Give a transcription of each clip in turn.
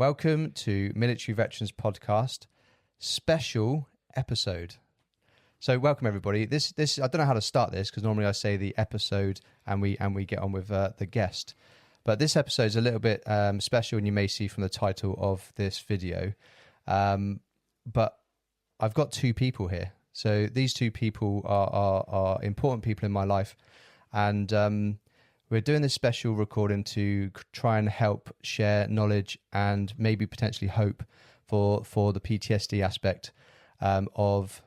Welcome to Military Veterans Podcast special episode. So welcome everybody. This I don't know how to start this because normally I say the episode and we get on with the guest. But this episode is a little bit special, and you may see from the title of this video. But I've got two people here. So these two people are important people in my life, and we're doing this special recording to try and help share knowledge and maybe potentially hope for the PTSD aspect of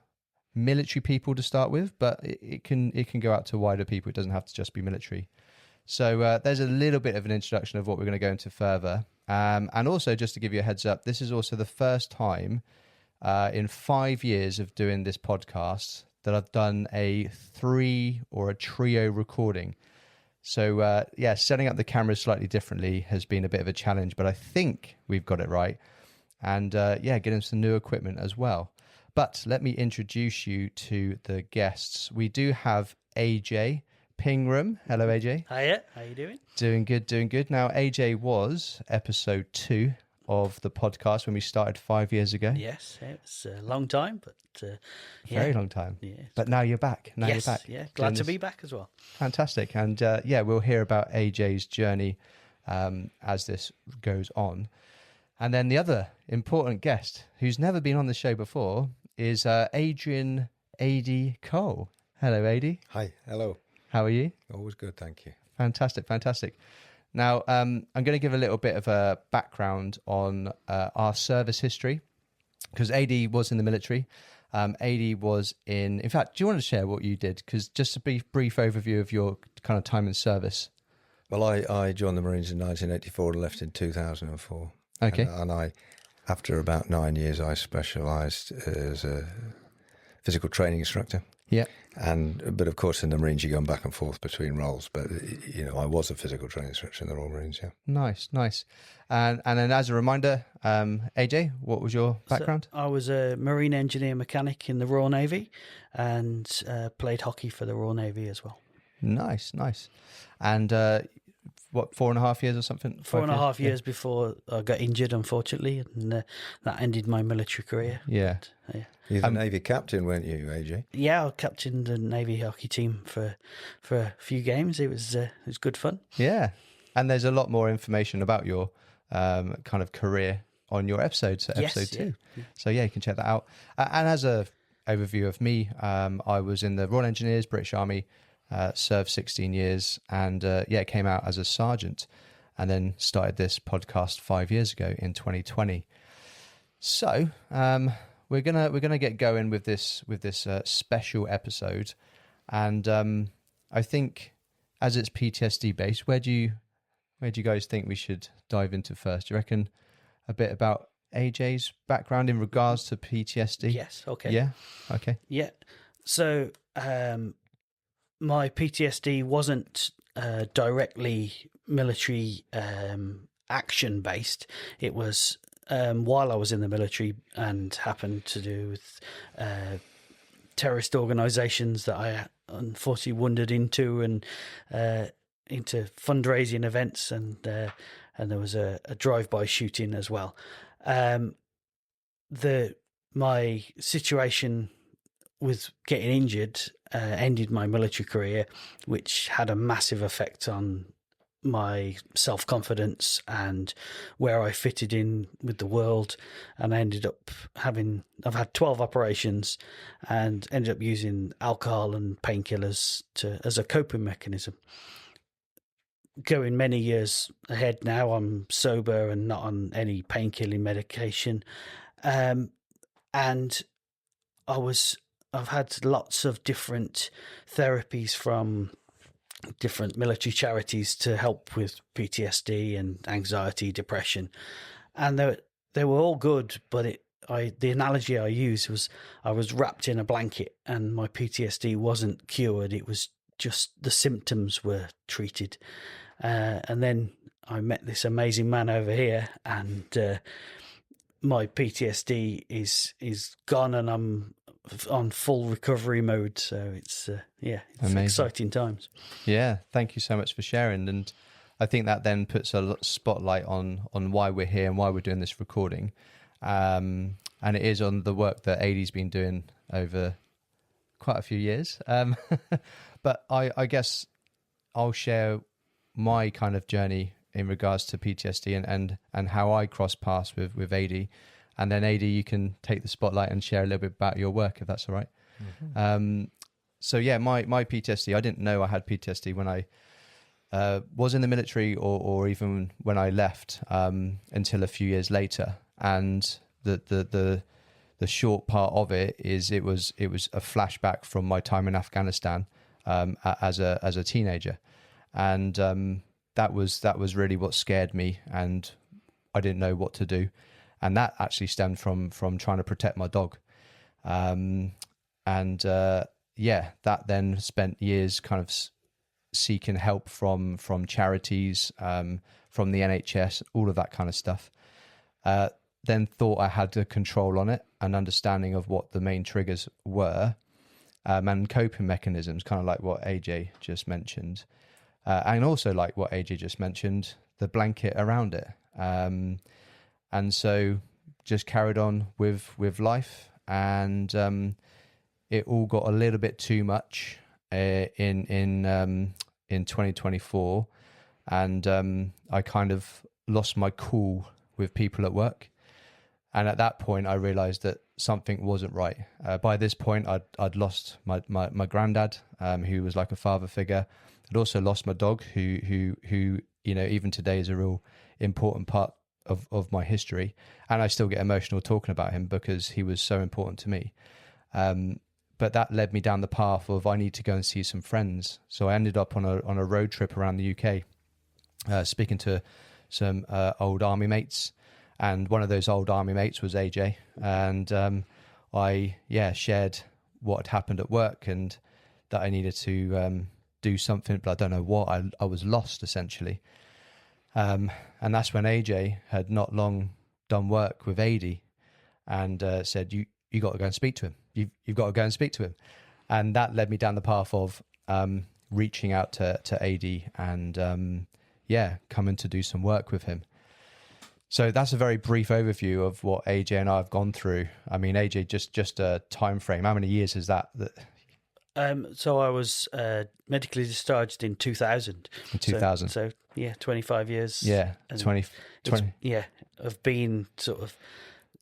military people to start with, but it can go out to wider people. It doesn't have to just be military. So there's a little bit of an introduction of what we're going to go into further. And also, just to give you a heads up, this is also the first time in 5 years of doing this podcast that I've done a 3 or a trio recording. So setting up the cameras slightly differently has been a bit of a challenge, but I think we've got it right. And getting some new equipment as well. But let me introduce you to the guests. We do have AJ Pingram. Hello, AJ. Hiya, how you doing? Doing good. Now, AJ was episode 2 of the podcast when we started 5 years ago. Yes, it's a long time, but very long time. Yeah, but now you're back. You're back. Yeah, glad to be back as well. Fantastic. And we'll hear about AJ's journey as this goes on. And then the other important guest who's never been on the show before is Adrian AD Cole. Hello, AD. Hi, hello. How are you? Always good, thank you. Fantastic. Now, I'm going to give a little bit of a background on our service history, because AD was in the military. AD was in fact, do you want to share what you did? Because just a brief overview of your kind of time in service. Well, I joined the Marines in 1984 and left in 2004. Okay. And I, after about 9 years, I specialised as a physical training instructor. Yeah. But of course, in the Marines, you're going back and forth between roles. But, I was a physical training instructor in the Royal Marines, yeah. Nice. And then as a reminder, AJ, what was your background? So I was a marine engineer mechanic in the Royal Navy and played hockey for the Royal Navy as well. Nice. And 4.5 years or something? 4.5 years before I got injured, unfortunately, and that ended my military career. Yeah. But, You're the Navy captain, weren't you, AJ? Yeah, I captained the Navy hockey team for a few games. It was good fun. Yeah. And there's a lot more information about your kind of career on your episode 2. Yeah. So you can check that out. And as a overview of me, I was in the Royal Engineers, British Army, served 16 years, and came out as a sergeant, and then started this podcast 5 years ago in 2020. So we're gonna get going with this special episode, and I think as it's PTSD based, where do you guys think we should dive into first? Do you reckon a bit about AJ's background in regards to PTSD? Yes. Okay. Yeah. Okay. Yeah. So my PTSD wasn't directly military action based. It was while I was in the military, and happened to do with terrorist organisations that I unfortunately wandered into, and into fundraising events, and there was a drive-by shooting as well. My situation with getting injured ended my military career, which had a massive effect on my self-confidence and where I fitted in with the world. And I ended up I've had 12 operations and ended up using alcohol and painkillers as a coping mechanism. Going many years ahead now, I'm sober and not on any painkilling medication. And I've had lots of different therapies from different military charities to help with PTSD and anxiety, depression, and they were all good. But the analogy I used was I was wrapped in a blanket, and my PTSD wasn't cured. It was just the symptoms were treated, and then I met this amazing man over here, and my PTSD is gone, and I'm on full recovery mode. So it's exciting times. Yeah, thank you so much for sharing. And I think that then puts a spotlight on why we're here and why we're doing this recording. And it is on the work that AD's been doing over quite a few years. But I guess I'll share my kind of journey in regards to PTSD and how I crossed paths with AD. And then AD, you can take the spotlight and share a little bit about your work, if that's all right. Mm-hmm. So yeah, my PTSD, I didn't know I had PTSD when I was in the military or even when I left until a few years later. And the short part of it is it was a flashback from my time in Afghanistan as a teenager. And that was really what scared me, and I didn't know what to do. And that actually stemmed from trying to protect my dog. That then spent years kind of seeking help from charities, from the NHS, all of that kind of stuff. Then thought I had the control on it and understanding of what the main triggers were, and coping mechanisms, kind of like what AJ just mentioned. And also like what AJ just mentioned, the blanket around it. And so just carried on with life, and it all got a little bit too much in 2024, and I kind of lost my cool with people at work. And at that point, I realised that something wasn't right. By this point, I'd lost my granddad, who was like a father figure. I'd also lost my dog, who even today is a real important part of my history, and I still get emotional talking about him because he was so important to me. But that led me down the path of I need to go and see some friends. So I ended up on a road trip around the UK, speaking to some old army mates, and one of those old army mates was AJ, and I shared what had happened at work and that I needed to do something, but I don't know what. I was lost essentially. And that's when AJ had not long done work with AD and said, you got to go and speak to him. You've got to go and speak to him. And that led me down the path of reaching out to AD and, coming to do some work with him. So that's a very brief overview of what AJ and I have gone through. I mean, AJ, just a time frame. How many years is that? So I was medically discharged in 2000. In 2000. So 25 years. Yeah, 20. Of being sort of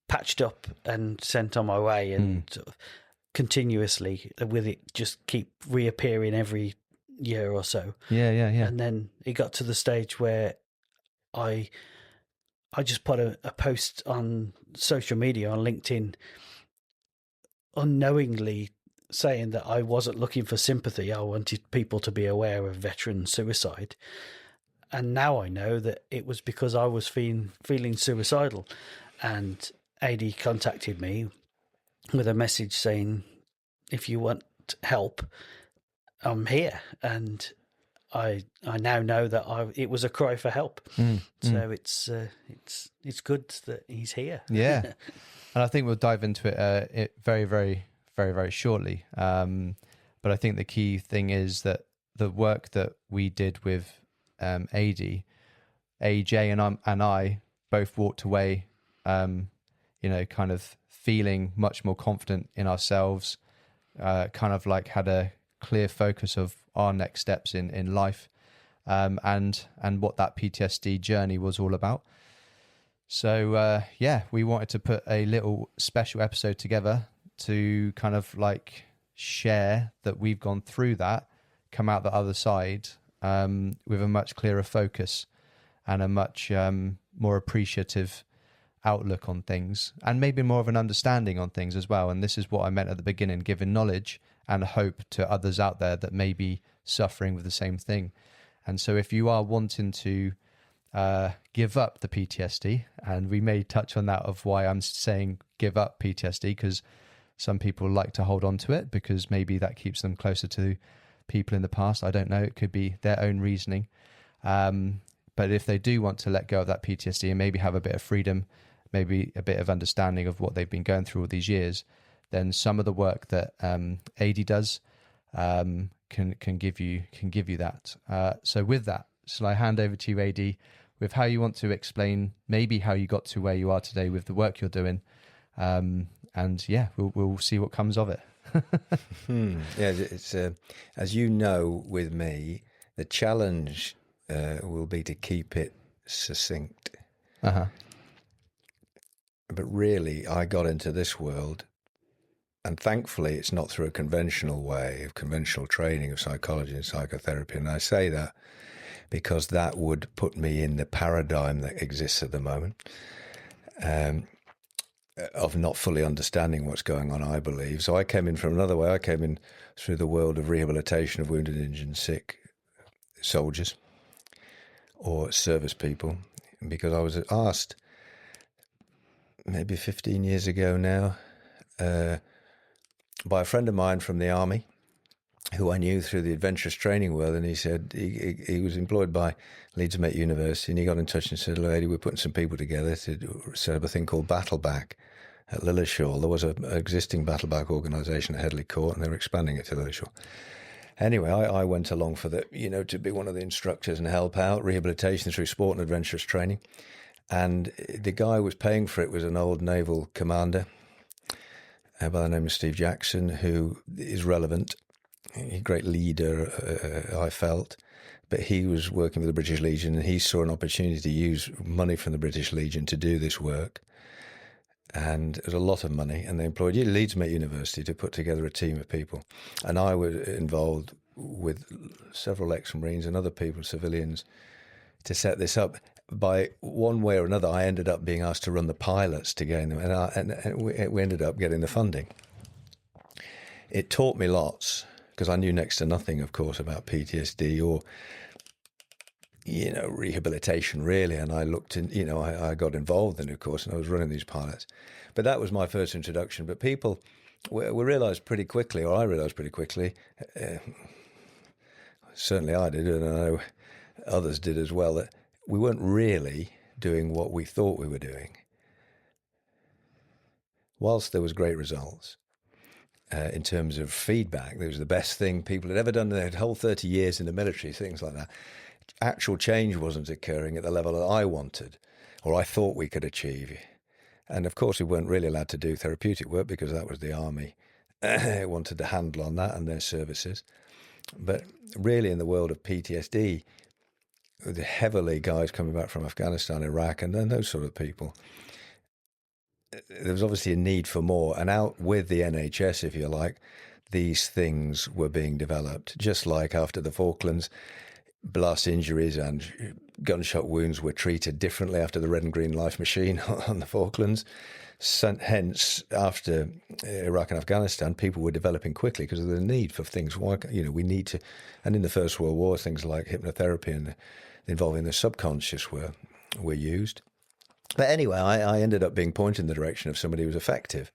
patched up and sent on my way, and sort of continuously with it just keep reappearing every year or so. Yeah. And then it got to the stage where I just put a post on social media, on LinkedIn, unknowingly saying that I wasn't looking for sympathy. I wanted people to be aware of veteran suicide. And now I know that it was because I was feeling suicidal. And AD contacted me with a message saying, if you want help, I'm here. And I now know that it was a cry for help. So it's good that he's here. Yeah. And I think we'll dive into it very, very, very, very shortly. But I think the key thing is that the work that we did with AJ and I both walked away, kind of feeling much more confident in ourselves, kind of like had a clear focus of our next steps in life, and what that PTSD journey was all about. So we wanted to put a little special episode together to kind of like share that we've gone through that, come out the other side with a much clearer focus and a much more appreciative outlook on things, and maybe more of an understanding on things as well. And this is what I meant at the beginning, giving knowledge and hope to others out there that may be suffering with the same thing. And so if you are wanting to give up the PTSD, and we may touch on that of why I'm saying give up PTSD, because some people like to hold on to it because maybe that keeps them closer to people in the past. I don't know. It could be their own reasoning. But if they do want to let go of that PTSD and maybe have a bit of freedom, maybe a bit of understanding of what they've been going through all these years, then some of the work that AD does can give you that. So with that, shall I hand over to you, AD, with how you want to explain maybe how you got to where you are today with the work you're doing, and yeah, we'll see what comes of it. Yeah, it's as you know, with me, the challenge will be to keep it succinct. Uh-huh. But really, I got into this world, and thankfully it's not through a conventional way of conventional training of psychology and psychotherapy. And I say that because that would put me in the paradigm that exists at the moment, of not fully understanding what's going on, I believe. So I came in from another way. I came in through the world of rehabilitation of wounded, injured and sick soldiers or service people, because I was asked maybe 15 years ago now by a friend of mine from the army who I knew through the adventurous training world, and he said he was employed by Leeds Met University, and he got in touch and said, "Lady, we're putting some people together to set up a thing called Battleback at Lilleshall." There was an existing Battleback organisation at Headley Court, and they were expanding it to Lilleshall. Anyway, I went along for the, to be one of the instructors and help out rehabilitation through sport and adventurous training. And the guy who was paying for it was an old naval commander by the name of Steve Jackson, who is relevant. A great leader, I felt, but he was working with the British Legion, and he saw an opportunity to use money from the British Legion to do this work. And it was a lot of money, and they employed Leeds Met University to put together a team of people. And I was involved with several ex-Marines and other people, civilians, to set this up. By one way or another, I ended up being asked to run the pilots to gain them, and we ended up getting the funding. It taught me lots, because I knew next to nothing, of course, about PTSD or, rehabilitation, really. And I looked in, I got involved in it, of course, and I was running these pilots. But that was my first introduction. But people, we realised pretty quickly, or I realised pretty quickly, certainly I did, and I know others did as well, that we weren't really doing what we thought we were doing. Whilst there was great results, in terms of feedback, it was the best thing people had ever done in their whole 30 years in the military, things like that. Actual change wasn't occurring at the level that I wanted or I thought we could achieve. And of course, we weren't really allowed to do therapeutic work because that was the army. Wanted to handle on that and their services. But really in the world of PTSD, the heavily guys coming back from Afghanistan, Iraq, and then those sort of people, there was obviously a need for more. And out with the NHS, if you like, these things were being developed. Just like after the Falklands, blast injuries and gunshot wounds were treated differently after the red and green life machine on the Falklands. Hence, after Iraq and Afghanistan, people were developing quickly because of the need for things. We need to, and in the First World War, things like hypnotherapy and involving the subconscious were used. But anyway, I ended up being pointed in the direction of somebody who was effective.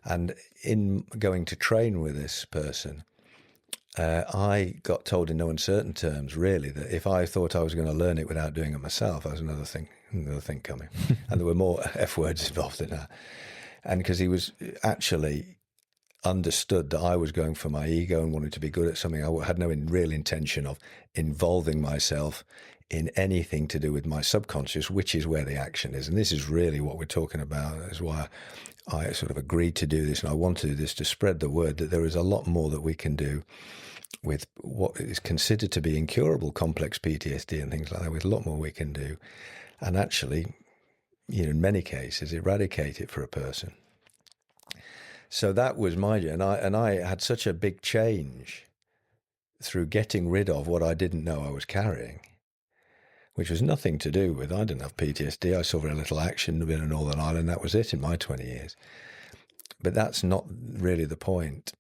And in going to train with this person, I got told in no uncertain terms, really, that if I thought I was going to learn it without doing it myself, that was another thing coming. And there were more F words involved in that. And because he was actually understood that I was going for my ego and wanted to be good at something, I had no real intention of involving myself in anything to do with my subconscious, which is where the action is. And this is really what we're talking about. That's why I sort of agreed to do this, and I want to do this to spread the word that there is a lot more that we can do with what is considered to be incurable complex PTSD and things like that. With a lot more we can do, and actually, in many cases, eradicate it for a person. So that was my journey, and I had such a big change through getting rid of what I didn't know I was carrying, which was nothing to do with, I didn't have PTSD. I saw very little action in a Northern Ireland. That was it in my 20 years. But that's not really the point.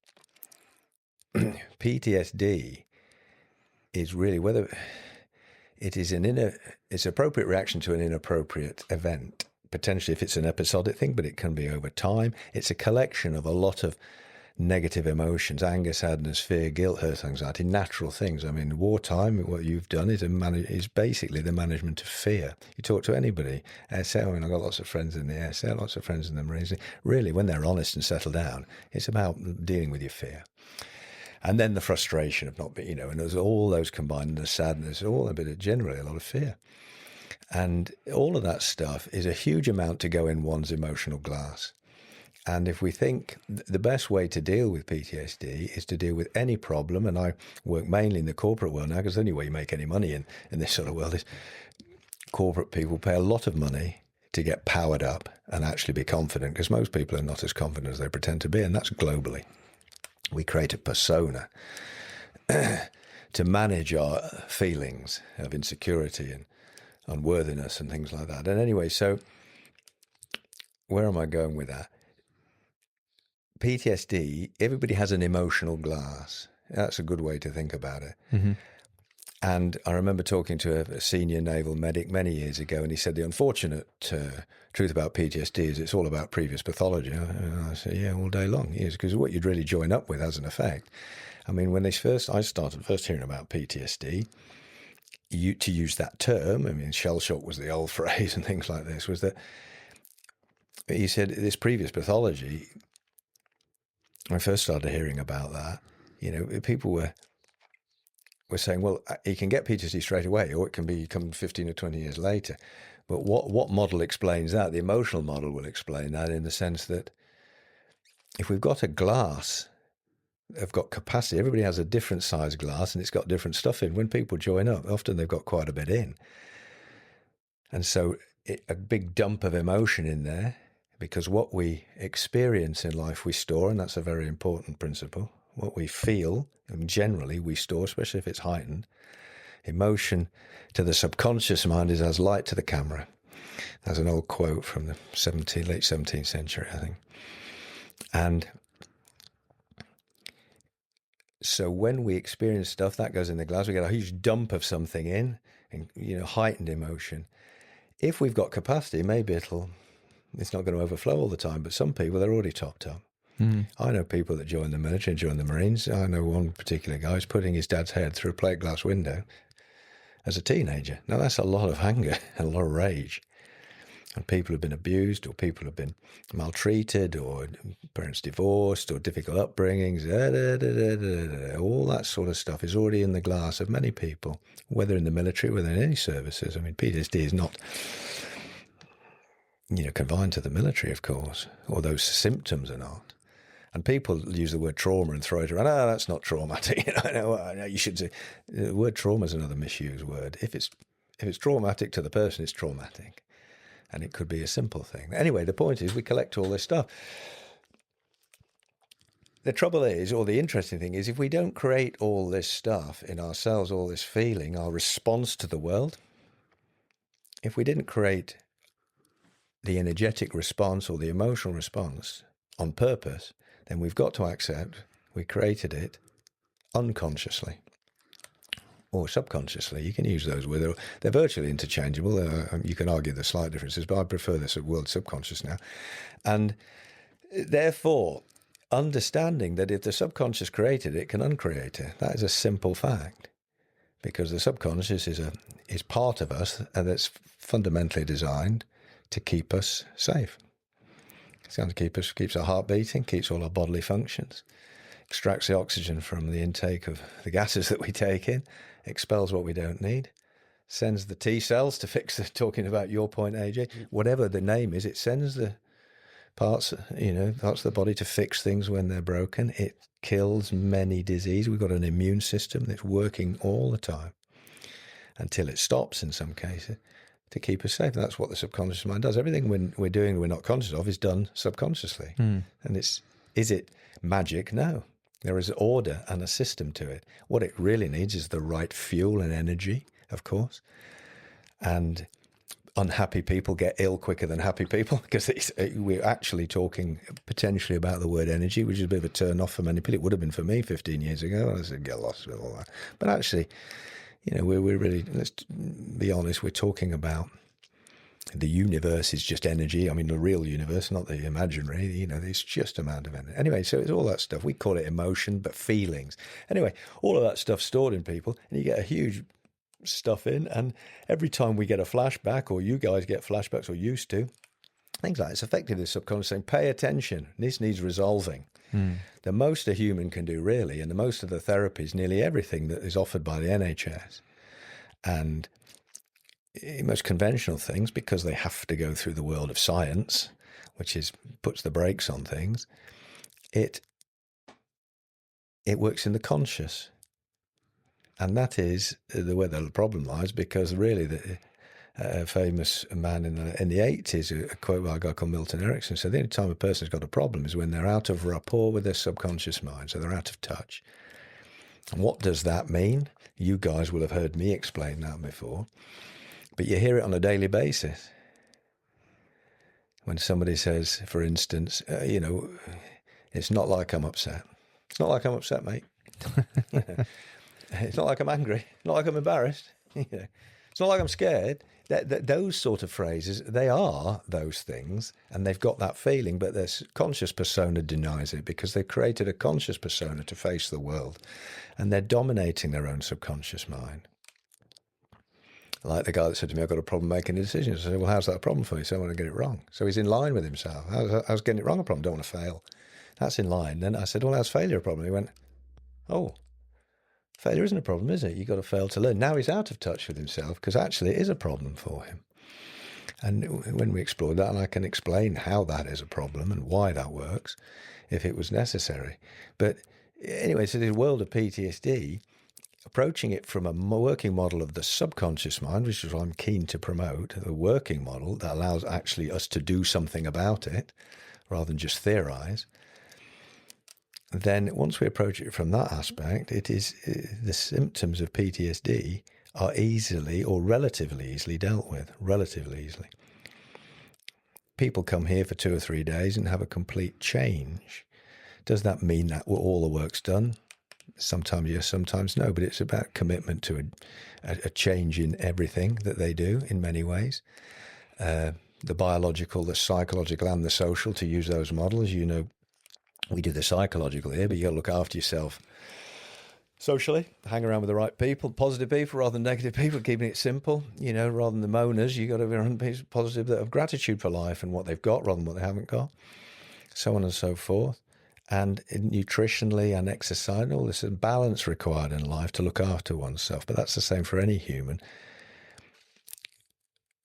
PTSD is really whether it is it's appropriate reaction to an inappropriate event. Potentially if it's an episodic thing, but it can be over time. It's a collection of a lot of negative emotions: anger, sadness, fear, guilt, hurt, anxiety, natural things. I mean, wartime, what you've done is basically the management of fear. You talk to anybody, I've got lots of friends in the air, lots of friends in the Marines. Really, when they're honest and settle down, it's about dealing with your fear. And then the frustration of not being, you know, and there's all those combined, and the sadness, all a bit of generally a lot of fear. And all of that stuff is a huge amount to go in one's emotional glass. And if we think the best way to deal with PTSD is to deal with any problem, and I work mainly in the corporate world now, because the only way you make any money in this sort of world is corporate people pay a lot of money to get powered up and actually be confident, because most people are not as confident as they pretend to be, and that's globally. We create a persona to manage our feelings of insecurity and unworthiness and things like that. And anyway, so where am I going with that? PTSD, everybody has an emotional glass. That's a good way to think about it. Mm-hmm. And I remember talking to a senior naval medic many years ago, and he said the unfortunate truth about PTSD is it's all about previous pathology. And I said, yeah, all day long. Yes, because what you'd really join up with has an effect. I mean, when I started hearing about PTSD, to use that term, I mean, shell shock was the old phrase and things like this, was that he said this previous pathology, when I first started hearing about that, you know, people were saying, well, you can get PTSD straight away, or it can come 15 or 20 years later. But what model explains that? The emotional model will explain that, in the sense that if we've got a glass, they've got capacity. Everybody has a different size glass, and it's got different stuff in. When people join up, often they've got quite a bit in. And so a big dump of emotion in there, because what we experience in life we store, and that's a very important principle. What we feel, and generally we store, especially if it's heightened. Emotion to the subconscious mind is as light to the camera. That's an old quote from the late 17th century, I think. And so when we experience stuff, that goes in the glass, we get a huge dump of something in, and, you know, heightened emotion. If we've got capacity, maybe it's not going to overflow all the time, but some people, they're already topped up. Mm. I know people that join the military and join the Marines. I know one particular guy who's putting his dad's head through a plate glass window as a teenager. Now, that's a lot of anger and a lot of rage. And people have been abused, or people have been maltreated, or parents divorced, or difficult upbringings, all that sort of stuff is already in the glass of many people, whether in the military, whether in any services. I mean, PTSD is not, you know, confined to the military, of course, or those symptoms are not. And people use the word trauma and throw it around. Oh, that's not traumatic. I know you should say the word trauma is another misused word. If it's traumatic to the person, it's traumatic. And it could be a simple thing. Anyway, the point is we collect all this stuff. The trouble is, or the interesting thing is, if we don't create all this stuff in ourselves, all this feeling, our response to the world, if we didn't create the energetic response or the emotional response on purpose, then we've got to accept we created it unconsciously or subconsciously. You can use those words. They're virtually interchangeable. You can argue the slight differences, but I prefer this word subconscious now. And therefore, understanding that if the subconscious created it, it can uncreate it. That is a simple fact, because the subconscious is part of us, and it's fundamentally designed to keep us safe. It's going to keeps our heart beating, keeps all our bodily functions, extracts the oxygen from the intake of the gases that we take in, expels what we don't need, sends the T cells to fix talking about your point, AJ, whatever the name is, it sends the parts of the body to fix things when they're broken. It kills many diseases. We've got an immune system that's working all the time until it stops in some cases, to keep us safe. That's what the subconscious mind does. Everything we're doing we're not conscious of is done subconsciously. And is it magic? No. There is order and a system to it. What it really needs is the right fuel and energy, of course. And unhappy people get ill quicker than happy people, because we're actually talking potentially about the word energy, which is a bit of a turn off for many people. It would have been for me 15 years ago. I said, get lost with all that. But actually, we're really, let's be honest, we're talking about the universe is just energy. I mean, the real universe, not the imaginary, it's just amount of energy. Anyway, so it's all that stuff. We call it emotion, but feelings. Anyway, all of that stuff stored in people, and you get a huge stuff in, and every time we get a flashback, or you guys get flashbacks, or used to, things like it's affected the subconscious saying, pay attention, this needs resolving. The most a human can do, really, and the most of the therapies, nearly everything that is offered by the NHS, and most conventional things, because they have to go through the world of science, which puts the brakes on things, it works in the conscious. And that is where the problem lies, because really a famous man in the 80s, a quote by a guy called Milton Erickson, said the only time a person's got a problem is when they're out of rapport with their subconscious mind, so they're out of touch. And what does that mean? You guys will have heard me explain that before, but you hear it on a daily basis. When somebody says, for instance, it's not like I'm upset. It's not like I'm upset, mate. It's not like I'm angry. Not like I'm embarrassed. It's not like I'm scared. Those sort of phrases, they are those things, and they've got that feeling, but their conscious persona denies it, because they've created a conscious persona to face the world, and they're dominating their own subconscious mind. Like the guy that said to me, I've got a problem making a decision. I said, well, how's that a problem for you? So I want to get it wrong. So he's in line with himself. How's getting it wrong a problem? Don't want to fail. That's in line. Then I said, well, how's failure a problem? He went, oh, failure isn't a problem, is it? You've got to fail to learn. Now he's out of touch with himself, because actually it is a problem for him. And when we explored that, and I can explain how that is a problem and why that works, if it was necessary. But anyway, so the world of PTSD, approaching it from a working model of the subconscious mind, which is what I'm keen to promote, the working model that allows actually us to do something about it rather than just theorize. Then once we approach it from that aspect, it is the symptoms of PTSD are easily or relatively easily dealt with, relatively easily. People come here for 2 or 3 days and have a complete change. Does that mean that all the work's done? Sometimes yes, sometimes no, but it's about commitment to a change in everything that they do in many ways. The biological, the psychological, and the social, to use those models. We do the psychological here, but you got to look after yourself socially, hang around with the right people, positive people rather than negative people, keeping it simple, rather than the moaners. You got to be around people positive that have gratitude for life and what they've got rather than what they haven't got, so on and so forth. And nutritionally and exercise, and all this balance required in life to look after oneself. But that's the same for any human.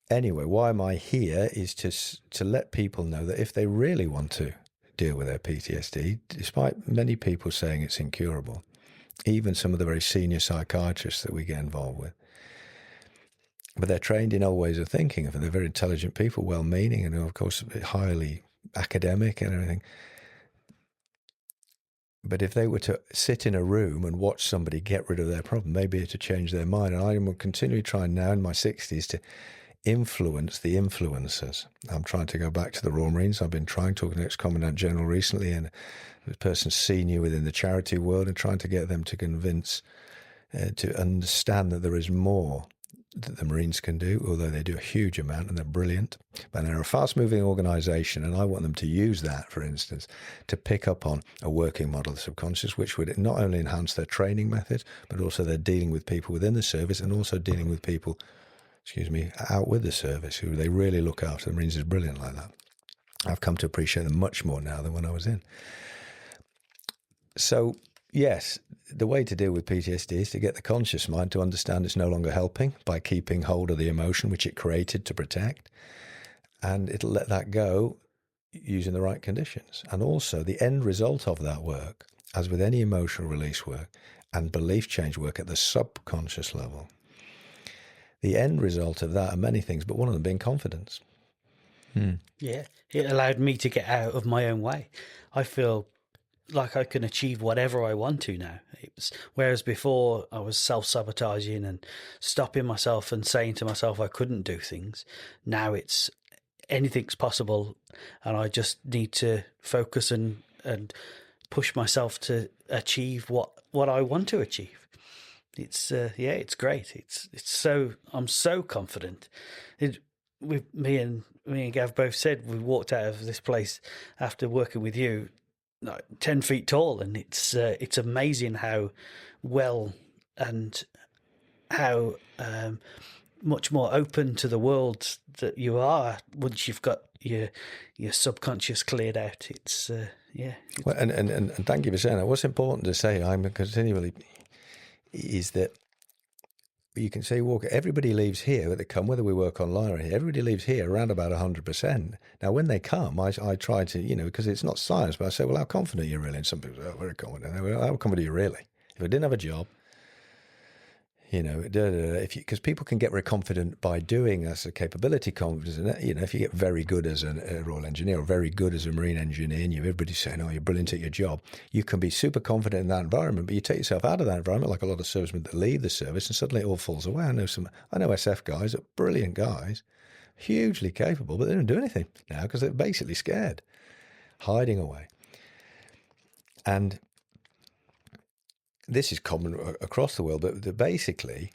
Anyway, why am I here is to let people know that if they really want to deal with their PTSD, despite many people saying it's incurable, even some of the very senior psychiatrists that we get involved with, but they're trained in old ways of thinking. They're very intelligent people, well-meaning, and of course highly academic and everything. But if they were to sit in a room and watch somebody get rid of their problem, maybe to change their mind. And I am continually trying now in my 60s to influence the influencers. I'm trying to go back to the Royal Marines. I've been talking to the ex-Commandant General recently, and a person senior within the charity world, and trying to get them to to understand that there is more that the Marines can do, although they do a huge amount and they're brilliant. But they're a fast-moving organisation, and I want them to use that, for instance, to pick up on a working model of the subconscious, which would not only enhance their training methods, but also they're dealing with people within the service and also dealing with people, out with the service, who they really look after. The Marines is brilliant like that. I've come to appreciate them much more now than when I was in. So, yes, the way to deal with PTSD is to get the conscious mind to understand it's no longer helping by keeping hold of the emotion which it created to protect, and it'll let that go using the right conditions. And also the end result of that work, as with any emotional release work and belief change work at the subconscious level, the end result of that are many things, but one of them being confidence. Yeah, it allowed me to get out of my own way. I feel like I can achieve whatever I want to now. Whereas before I was self-sabotaging and stopping myself and saying to myself I couldn't do things. Now it's anything's possible, and I just need to focus and push myself to achieve what I want to achieve. It's it's great. It's so, I'm so confident. Me and Gav both said we walked out of this place after working with you 10 feet tall, and it's amazing how well and how much more open to the world that you are once you've got your subconscious cleared out. Yeah. Well, and thank you for saying that. What's important to say, I'm continually, is that you can say, Walker, everybody leaves here, when they come, whether we work online or here, everybody leaves here around about 100%. Now, when they come, I try to, because it's not science, but I say, well, how confident are you really? And some people say, oh, very confident. How confident are you really? If I didn't have a job, because people can get very confident by doing, that's a capability confidence. And if you get very good as a Royal Engineer or very good as a Marine Engineer, and everybody's saying, oh, you're brilliant at your job, you can be super confident in that environment, but you take yourself out of that environment, like a lot of servicemen that leave the service, and suddenly it all falls away. I know SF guys, brilliant guys, hugely capable, but they don't do anything now because they're basically scared, hiding away. And this is common across the world, but basically,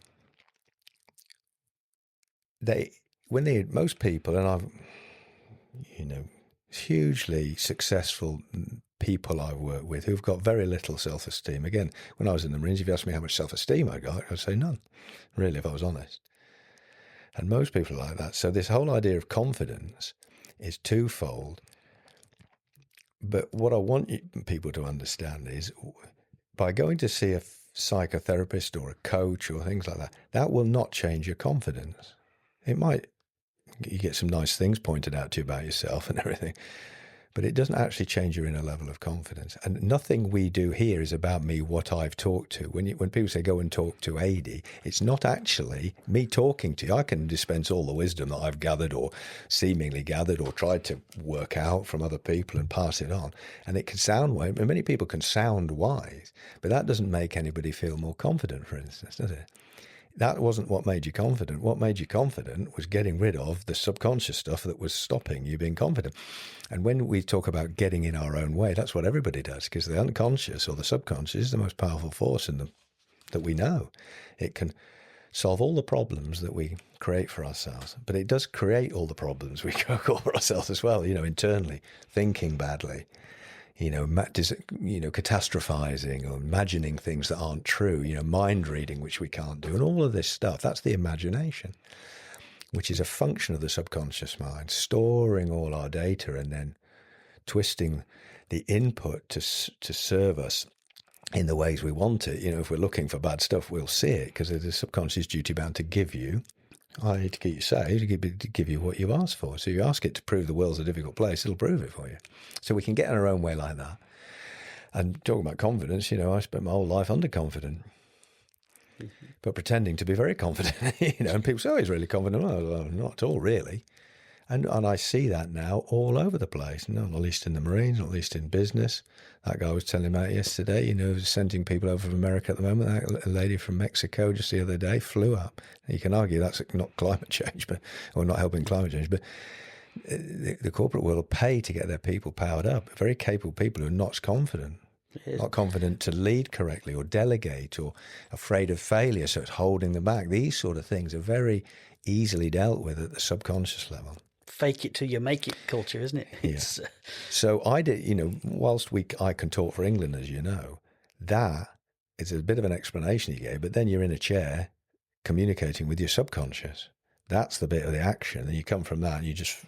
most people, and I've, hugely successful people I've worked with who've got very little self-esteem. Again, when I was in the Marines, if you asked me how much self-esteem I got, I'd say none, really, if I was honest. And most people are like that. So this whole idea of confidence is twofold. But what I want people to understand is, by going to see a psychotherapist or a coach or things like that, that will not change your confidence. It might, you get some nice things pointed out to you about yourself and everything, but it doesn't actually change your inner level of confidence. And nothing we do here is about me, what I've talked to. When people say go and talk to AD, it's not actually me talking to you. I can dispense all the wisdom that I've gathered or seemingly gathered or tried to work out from other people and pass it on. And it can sound wise. And many people can sound wise, but that doesn't make anybody feel more confident, for instance, does it? That wasn't what made you confident. What made you confident was getting rid of the subconscious stuff that was stopping you being confident. And when we talk about getting in our own way, that's what everybody does, because the unconscious or the subconscious is the most powerful force that we know. It can solve all the problems that we create for ourselves, but it does create all the problems we cause for ourselves as well, internally, thinking badly, catastrophizing or imagining things that aren't true, mind reading, which we can't do. And all of this stuff, that's the imagination, which is a function of the subconscious mind, storing all our data and then twisting the input to serve us in the ways we want it. If we're looking for bad stuff, we'll see it because the subconscious is duty bound to give you, to keep you safe, to give you what you've asked for. So you ask it to prove the world's a difficult place, it'll prove it for you. So we can get in our own way like that. And talking about confidence, I spent my whole life underconfident, but pretending to be very confident, and people say, oh, he's really confident. Well, not at all, really. And I see that now all over the place, not least in the Marines, not least in business. That guy was telling me about yesterday, sending people over from America at the moment. That lady from Mexico just the other day flew up. You can argue that's not climate change, or not helping climate change, but the corporate world will pay to get their people powered up. Very capable people who are not confident. Not confident to lead correctly or delegate or afraid of failure, so it's holding them back. These sort of things are very easily dealt with at the subconscious level. Fake it till you make it culture, isn't it? Yeah. So I did, whilst I can talk for England, as you know, that is a bit of an explanation you gave, but then you're in a chair communicating with your subconscious. That's the bit of the action. And you come from that and you just,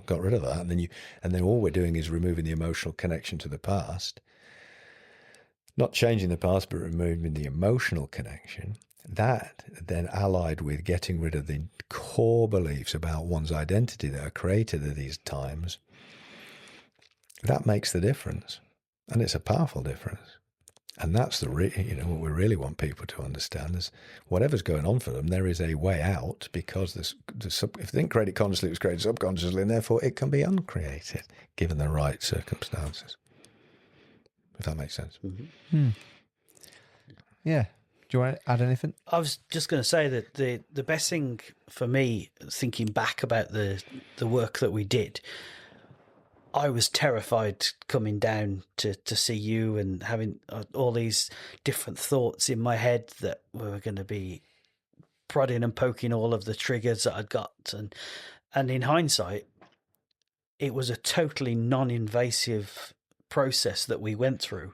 got rid of that. And then all we're doing is removing the emotional connection to the past. Not changing the past, but removing the emotional connection. That then allied with getting rid of the core beliefs about one's identity that are created at these times, that makes the difference. And it's a powerful difference. And that's what we really want people to understand is whatever's going on for them, there is a way out, because if they didn't create it consciously, it was created subconsciously, and therefore it can be uncreated given the right circumstances. If that makes sense. Mm-hmm. Yeah. Do you want to add anything? I was just going to say that the best thing for me, thinking back about the work that we did, I was terrified coming down to see you and having all these different thoughts in my head that we were going to be prodding and poking all of the triggers that I'd got. And in hindsight, it was a totally non-invasive process that we went through.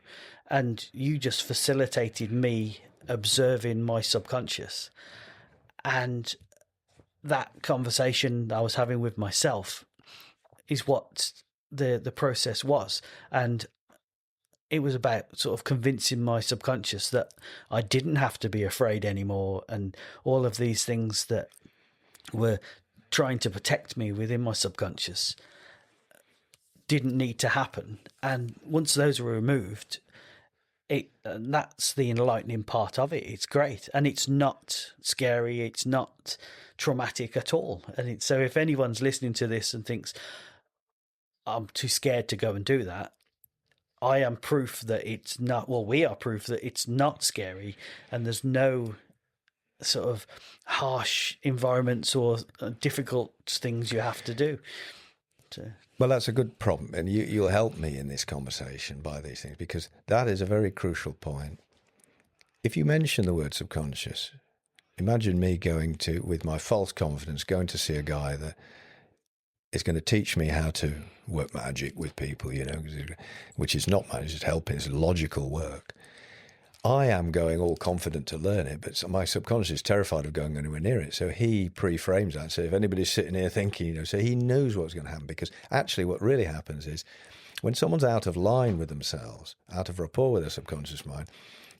And you just facilitated me observing my subconscious. And that conversation I was having with myself is what the process was. And it was about sort of convincing my subconscious that I didn't have to be afraid anymore, and all of these things that were trying to protect me within my subconscious didn't need to happen. And once those were removed, and that's the enlightening part of it. It's great, and it's not scary. It's not traumatic at all. And so if anyone's listening to this and thinks, I'm too scared to go and do that, I am proof that it's not, well, we are proof that it's not scary, and there's no sort of harsh environments or difficult things you have to do. Well, that's a good problem, and you'll help me in this conversation by these things, because that is a very crucial point. If you mention the word subconscious, imagine me going to, with my false confidence, going to see a guy that is going to teach me how to work magic with people, which is not magic, it's helping, it's logical work. I am going all confident to learn it, but my subconscious is terrified of going anywhere near it. So he pre-frames that. So if anybody's sitting here thinking, so he knows what's going to happen, because actually what really happens is when someone's out of line with themselves, out of rapport with their subconscious mind,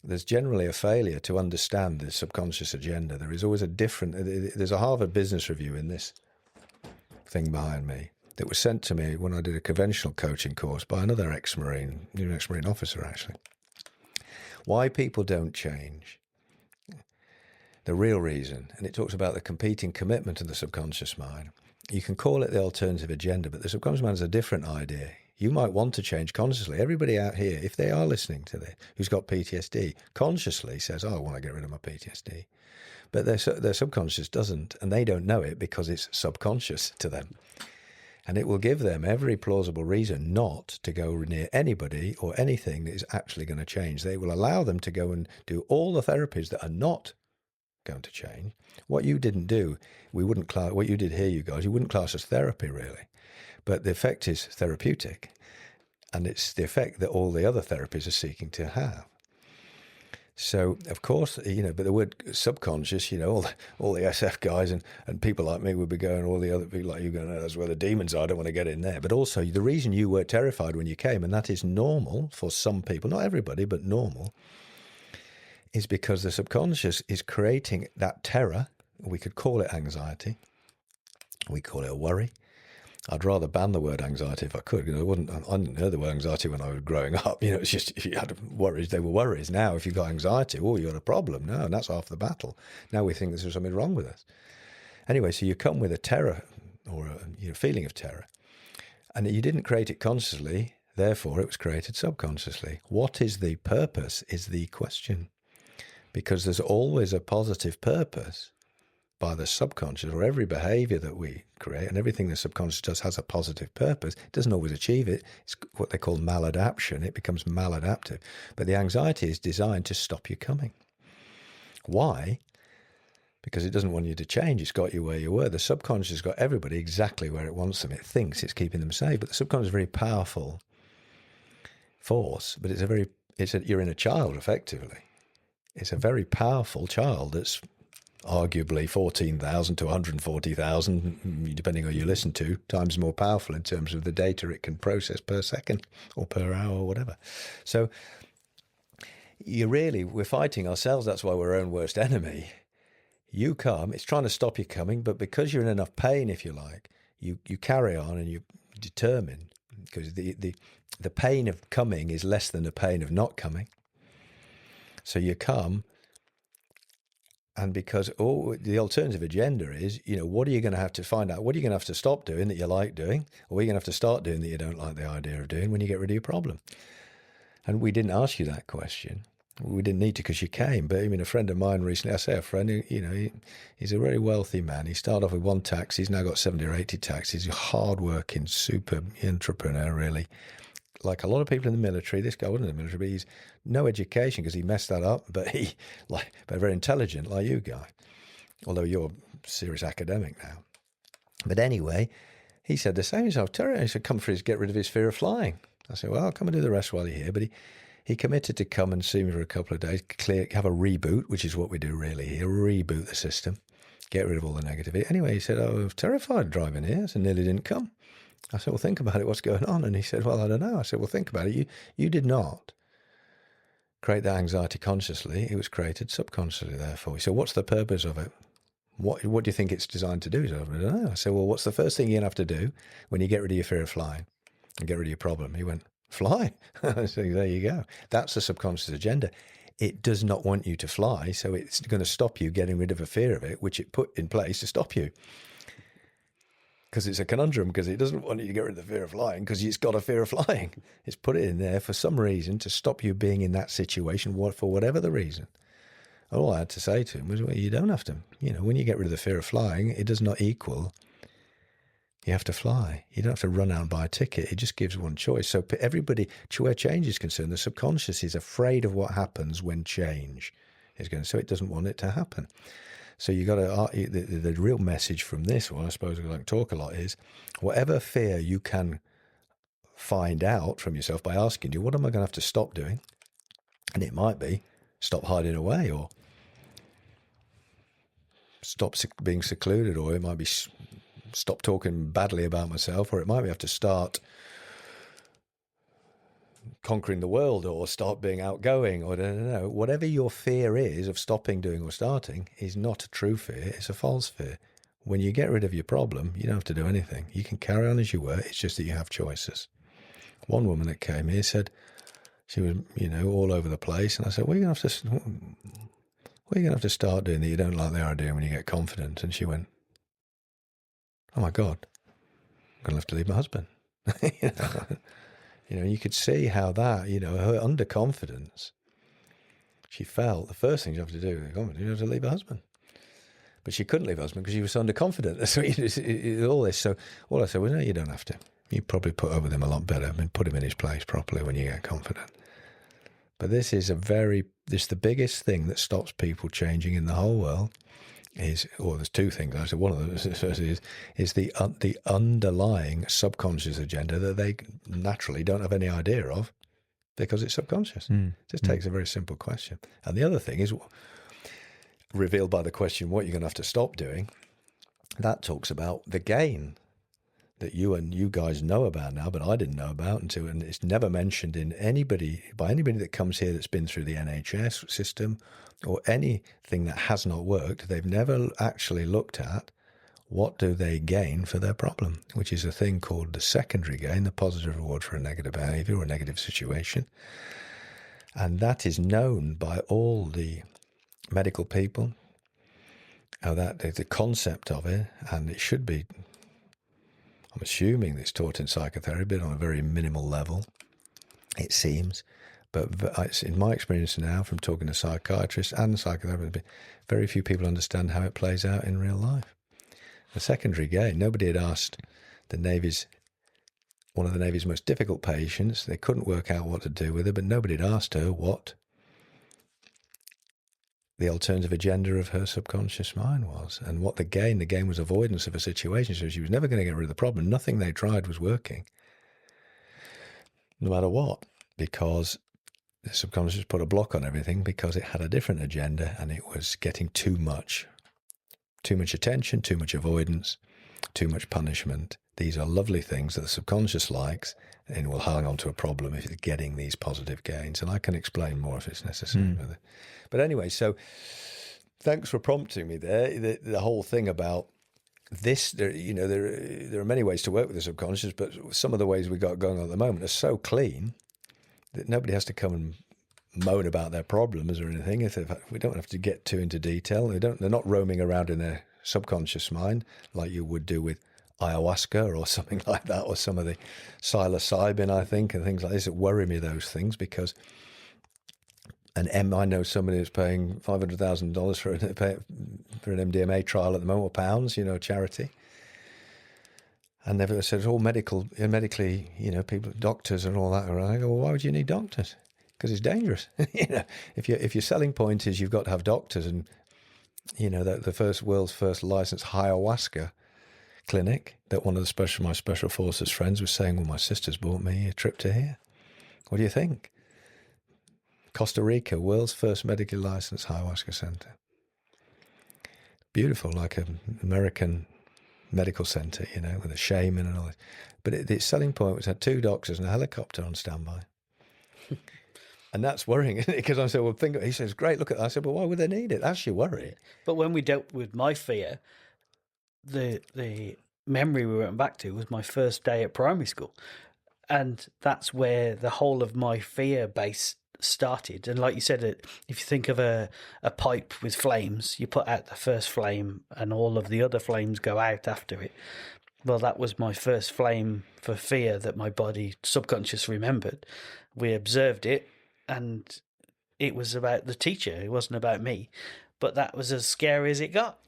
there's generally a failure to understand the subconscious agenda. There is always there's a Harvard Business Review in this thing behind me that was sent to me when I did a conventional coaching course by another ex-Marine officer, actually. Why people don't change. The real reason, and it talks about the competing commitment of the subconscious mind. You can call it the alternative agenda, but the subconscious mind is a different idea. You might want to change consciously. Everybody out here, if they are listening to this, who's got PTSD, consciously says, I want to get rid of my PTSD. But their subconscious doesn't, and they don't know it because it's subconscious to them. And it will give them every plausible reason not to go near anybody or anything that is actually going to change. They will allow them to go and do all the therapies that are not going to change. What you didn't do, what you did here, you guys, you wouldn't class as therapy, really. But the effect is therapeutic. And it's the effect that all the other therapies are seeking to have. So, of course, but the word subconscious, all the SF guys and people like me would be going, all the other people like you going, that's where the demons are, I don't want to get in there. But also the reason you were terrified when you came, and that is normal for some people, not everybody, but normal, is because the subconscious is creating that terror. We could call it anxiety. We call it a worry. I'd rather ban the word anxiety if I could. I didn't know the word anxiety when I was growing up. It's just, if you had worries, they were worries. Now, if you've got anxiety, you got a problem. No, and that's half the battle. Now we think there's something wrong with us. Anyway, so you come with a terror or a feeling of terror, and you didn't create it consciously. Therefore, it was created subconsciously. What is the purpose is the question, because there's always a positive purpose by the subconscious, or every behavior that we create and everything the subconscious does has a positive purpose. It doesn't always achieve it. It's what they call maladaption. It becomes maladaptive. But the anxiety is designed to stop you coming. Why? Because it doesn't want you to change. It's got you where you were. The subconscious has got everybody exactly where it wants them. It thinks it's keeping them safe. But the subconscious is a very powerful force. But you're in a child, effectively. It's a very powerful child that's arguably 14,000 to 140,000, depending on who you listen to, times more powerful in terms of the data it can process per second or per hour or whatever. So we're fighting ourselves. That's why we're our own worst enemy. You come, it's trying to stop you coming, but because you're in enough pain, if you like, you carry on and you're determined, because the pain of coming is less than the pain of not coming. So you come. And because the alternative agenda is, what are you going to have to find out? What are you going to have to stop doing that you like doing? Or what are you going to have to start doing that you don't like the idea of doing when you get rid of your problem? And we didn't ask you that question. We didn't need to, because you came. But a friend of mine recently, I say a friend, he's a very wealthy man. He started off with one taxi. He's now got 70 or 80 taxis. He's a hard-working, super entrepreneur, really. Like a lot of people in the military, this guy wasn't in the military, but he's no education because he messed that up, but but very intelligent like you, Guy. Although you're a serious academic now. But anyway, he said the same. He said, come for his, get rid of his fear of flying. I said, well, I'll come and do the rest while you're here. But he committed to come and see me for a couple of days, have a reboot, which is what we do really here, reboot the system, get rid of all the negativity. Anyway, he said, I was terrified driving here, so nearly didn't come. I said, well, think about it. What's going on? And he said, well, I don't know. I said, well, think about it. You did not create that anxiety consciously. It was created subconsciously, therefore. He said, what's the purpose of it? What do you think it's designed to do? He said, I don't know. I said, well, what's the first thing you're going to have to do when you get rid of your fear of flying and get rid of your problem? He went, fly. I said, there you go. That's the subconscious agenda. It does not want you to fly, so it's going to stop you getting rid of a fear of it, which it put in place to stop you. Because it's a conundrum, because it doesn't want you to get rid of the fear of flying because it's got a fear of flying. It's put it in there for some reason to stop you being in that situation for whatever the reason. All I had to say to him was, well, you don't have to. When you get rid of the fear of flying, it does not equal you have to fly. You don't have to run out and buy a ticket. It just gives one choice. So everybody, where change is concerned, the subconscious is afraid of what happens when change is going. So it doesn't want it to happen. So you got to, the real message from this, well, I suppose we don't talk a lot, is whatever fear you can find out from yourself by asking you, what am I going to have to stop doing? And it might be stop hiding away, or stop being secluded, or it might be stop talking badly about myself, or it might be I have to start conquering the world, or start being outgoing, or I don't know. Whatever your fear is of stopping doing or starting is not a true fear, it's a false fear. When you get rid of your problem, you don't have to do anything. You can carry on as you were, it's just that you have choices. One woman that came here said she was, all over the place, and I said, what are you going to have to start doing that you don't like the idea when you get confident? And she went, oh my God, I'm going to have to leave my husband. You could see how that, her underconfidence, she felt the first thing you have to do, you have to leave her husband. But she couldn't leave her husband because she was so underconfident. So all this. So all I said was, no, you don't have to. You probably put up with him a lot better and put him in his place properly when you get confident. But this is the biggest thing that stops people changing in the whole world. There's two things. I said one of them is the underlying subconscious agenda that they naturally don't have any idea of because it's subconscious. It just takes a very simple question. And the other thing is revealed by the question, what you're going to have to stop doing. That talks about the gain that you guys know about now, but I didn't know about until, and it's never mentioned by anybody that comes here that's been through the NHS system or anything that has not worked. They've never actually looked at what do they gain for their problem, which is a thing called the secondary gain, the positive reward for a negative behavior or a negative situation. And that is known by all the medical people, the concept of it, and it should be, I'm assuming it's taught in psychotherapy, but on a very minimal level, it seems. But it's in my experience now, from talking to psychiatrists and psychotherapists, very few people understand how it plays out in real life. The secondary gain, nobody had asked one of the Navy's most difficult patients. They couldn't work out what to do with her, but nobody had asked her what the alternative agenda of her subconscious mind was, and what the gain. The gain was avoidance of a situation, so she was never going to get rid of the problem. Nothing they tried was working, no matter what, because the subconscious put a block on everything because it had a different agenda, and it was getting too much attention, too much avoidance, too much punishment. These are lovely things that the subconscious likes and will hang on to a problem if it's getting these positive gains. And I can explain more if it's necessary. But anyway, so thanks for prompting me there. The whole thing about this, there are many ways to work with the subconscious, but some of the ways we got going on at the moment are so clean that nobody has to come and moan about their problems or anything. We don't have to get too into detail. They're not roaming around in their subconscious mind like you would do with ayahuasca or something like that, or some of the psilocybin, I think, and things like this that worry me, those things, because I know somebody who's paying $500,000 for an MDMA trial at the moment, or pounds, charity. And they've said it's all medically, people, doctors and all that. And I go, well, why would you need doctors? Because it's dangerous. If your selling point is you've got to have doctors, and the world's first licensed ayahuasca clinic that one of my special forces friends was saying, well, my sister's bought me a trip to here. What do you think? Costa Rica, world's first medically licensed ayahuasca center. Beautiful, like an American medical centre, you know, with a shaman and all this. But its selling point was it had 2 doctors and a helicopter on standby. And that's worrying, isn't it? Because I said, well, he says, great, look at that. I said, well, why would they need it? That's your worry. But when we dealt with my fear, the memory we went back to was my first day at primary school. And that's where the whole of my fear base started. And like you said, if you think of a pipe with flames, you put out the first flame and all of the other flames go out after it. Well, that was my first flame for fear that my body subconscious remembered. We observed it, and it was about the teacher. It wasn't about me. But that was as scary as it got.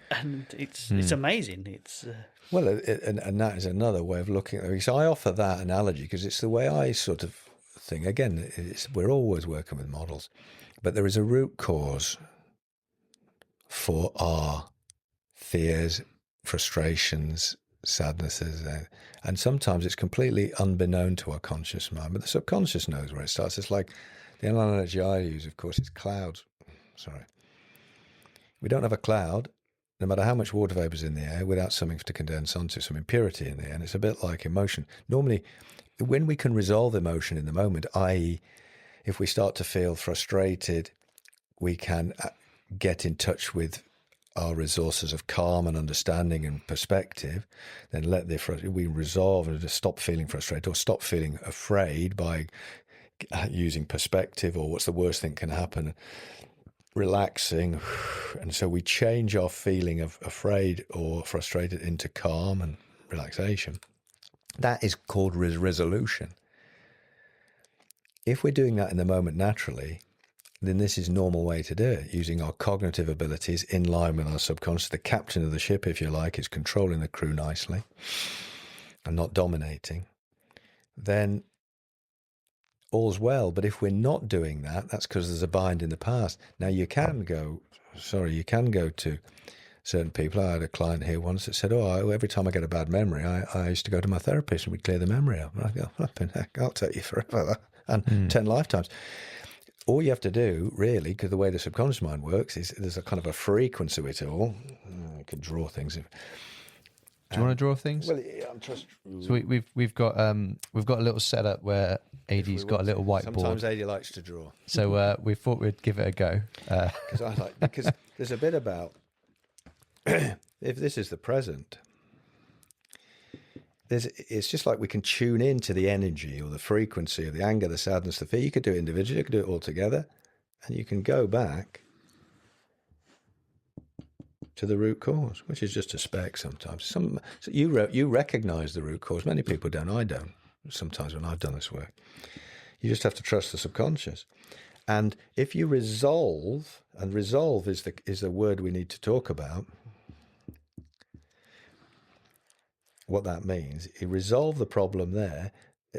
And it's amazing. It's Well, and that is another way of looking at it. So I offer that analogy because it's the way I sort of think. Again, we're always working with models. But there is a root cause for our fears, frustrations, sadnesses, and sometimes it's completely unbeknown to our conscious mind, but the subconscious knows where it starts. It's like the analogy I use, of course, is clouds. Sorry. We don't have a cloud, no matter how much water vapor's in the air, without something to condense onto, some impurity in the air. And it's a bit like emotion. Normally, when we can resolve emotion in the moment, i.e., if we start to feel frustrated, we can get in touch with our resources of calm and understanding and perspective, then we resolve and just stop feeling frustrated or stop feeling afraid by using perspective, or what's the worst thing can happen, relaxing. And so we change our feeling of afraid or frustrated into calm and relaxation. That is called resolution. If we're doing that in the moment naturally, then this is a normal way to do it, using our cognitive abilities in line with our subconscious. The captain of the ship, if you like, is controlling the crew nicely and not dominating. Then all's well. But if we're not doing that, that's because there's a bind in the past. Now, you can go to certain people. I had a client here once that said, every time I get a bad memory, I used to go to my therapist and we'd clear the memory up. And I go, flipping heck, I'll take you forever and 10 lifetimes. All you have to do, really, because the way the subconscious mind works is there's a kind of a frequency to it all. I could draw things. Do you want to draw things? Well, yeah, I'm just. So we've got a little setup where AD's got a little whiteboard. Sometimes AD likes to draw. So we thought we'd give it a go. Because there's a bit about if this is the present. It's just like we can tune into the energy or the frequency of the anger, the sadness, the fear. You could do it individually, you could do it all together, and you can go back to the root cause, which is just a speck sometimes. So you recognize the root cause. Many people don't. I don't. Sometimes when I've done this work, you just have to trust the subconscious. And if you resolve, and resolve is the word we need to talk about. What that means, you resolve the problem there,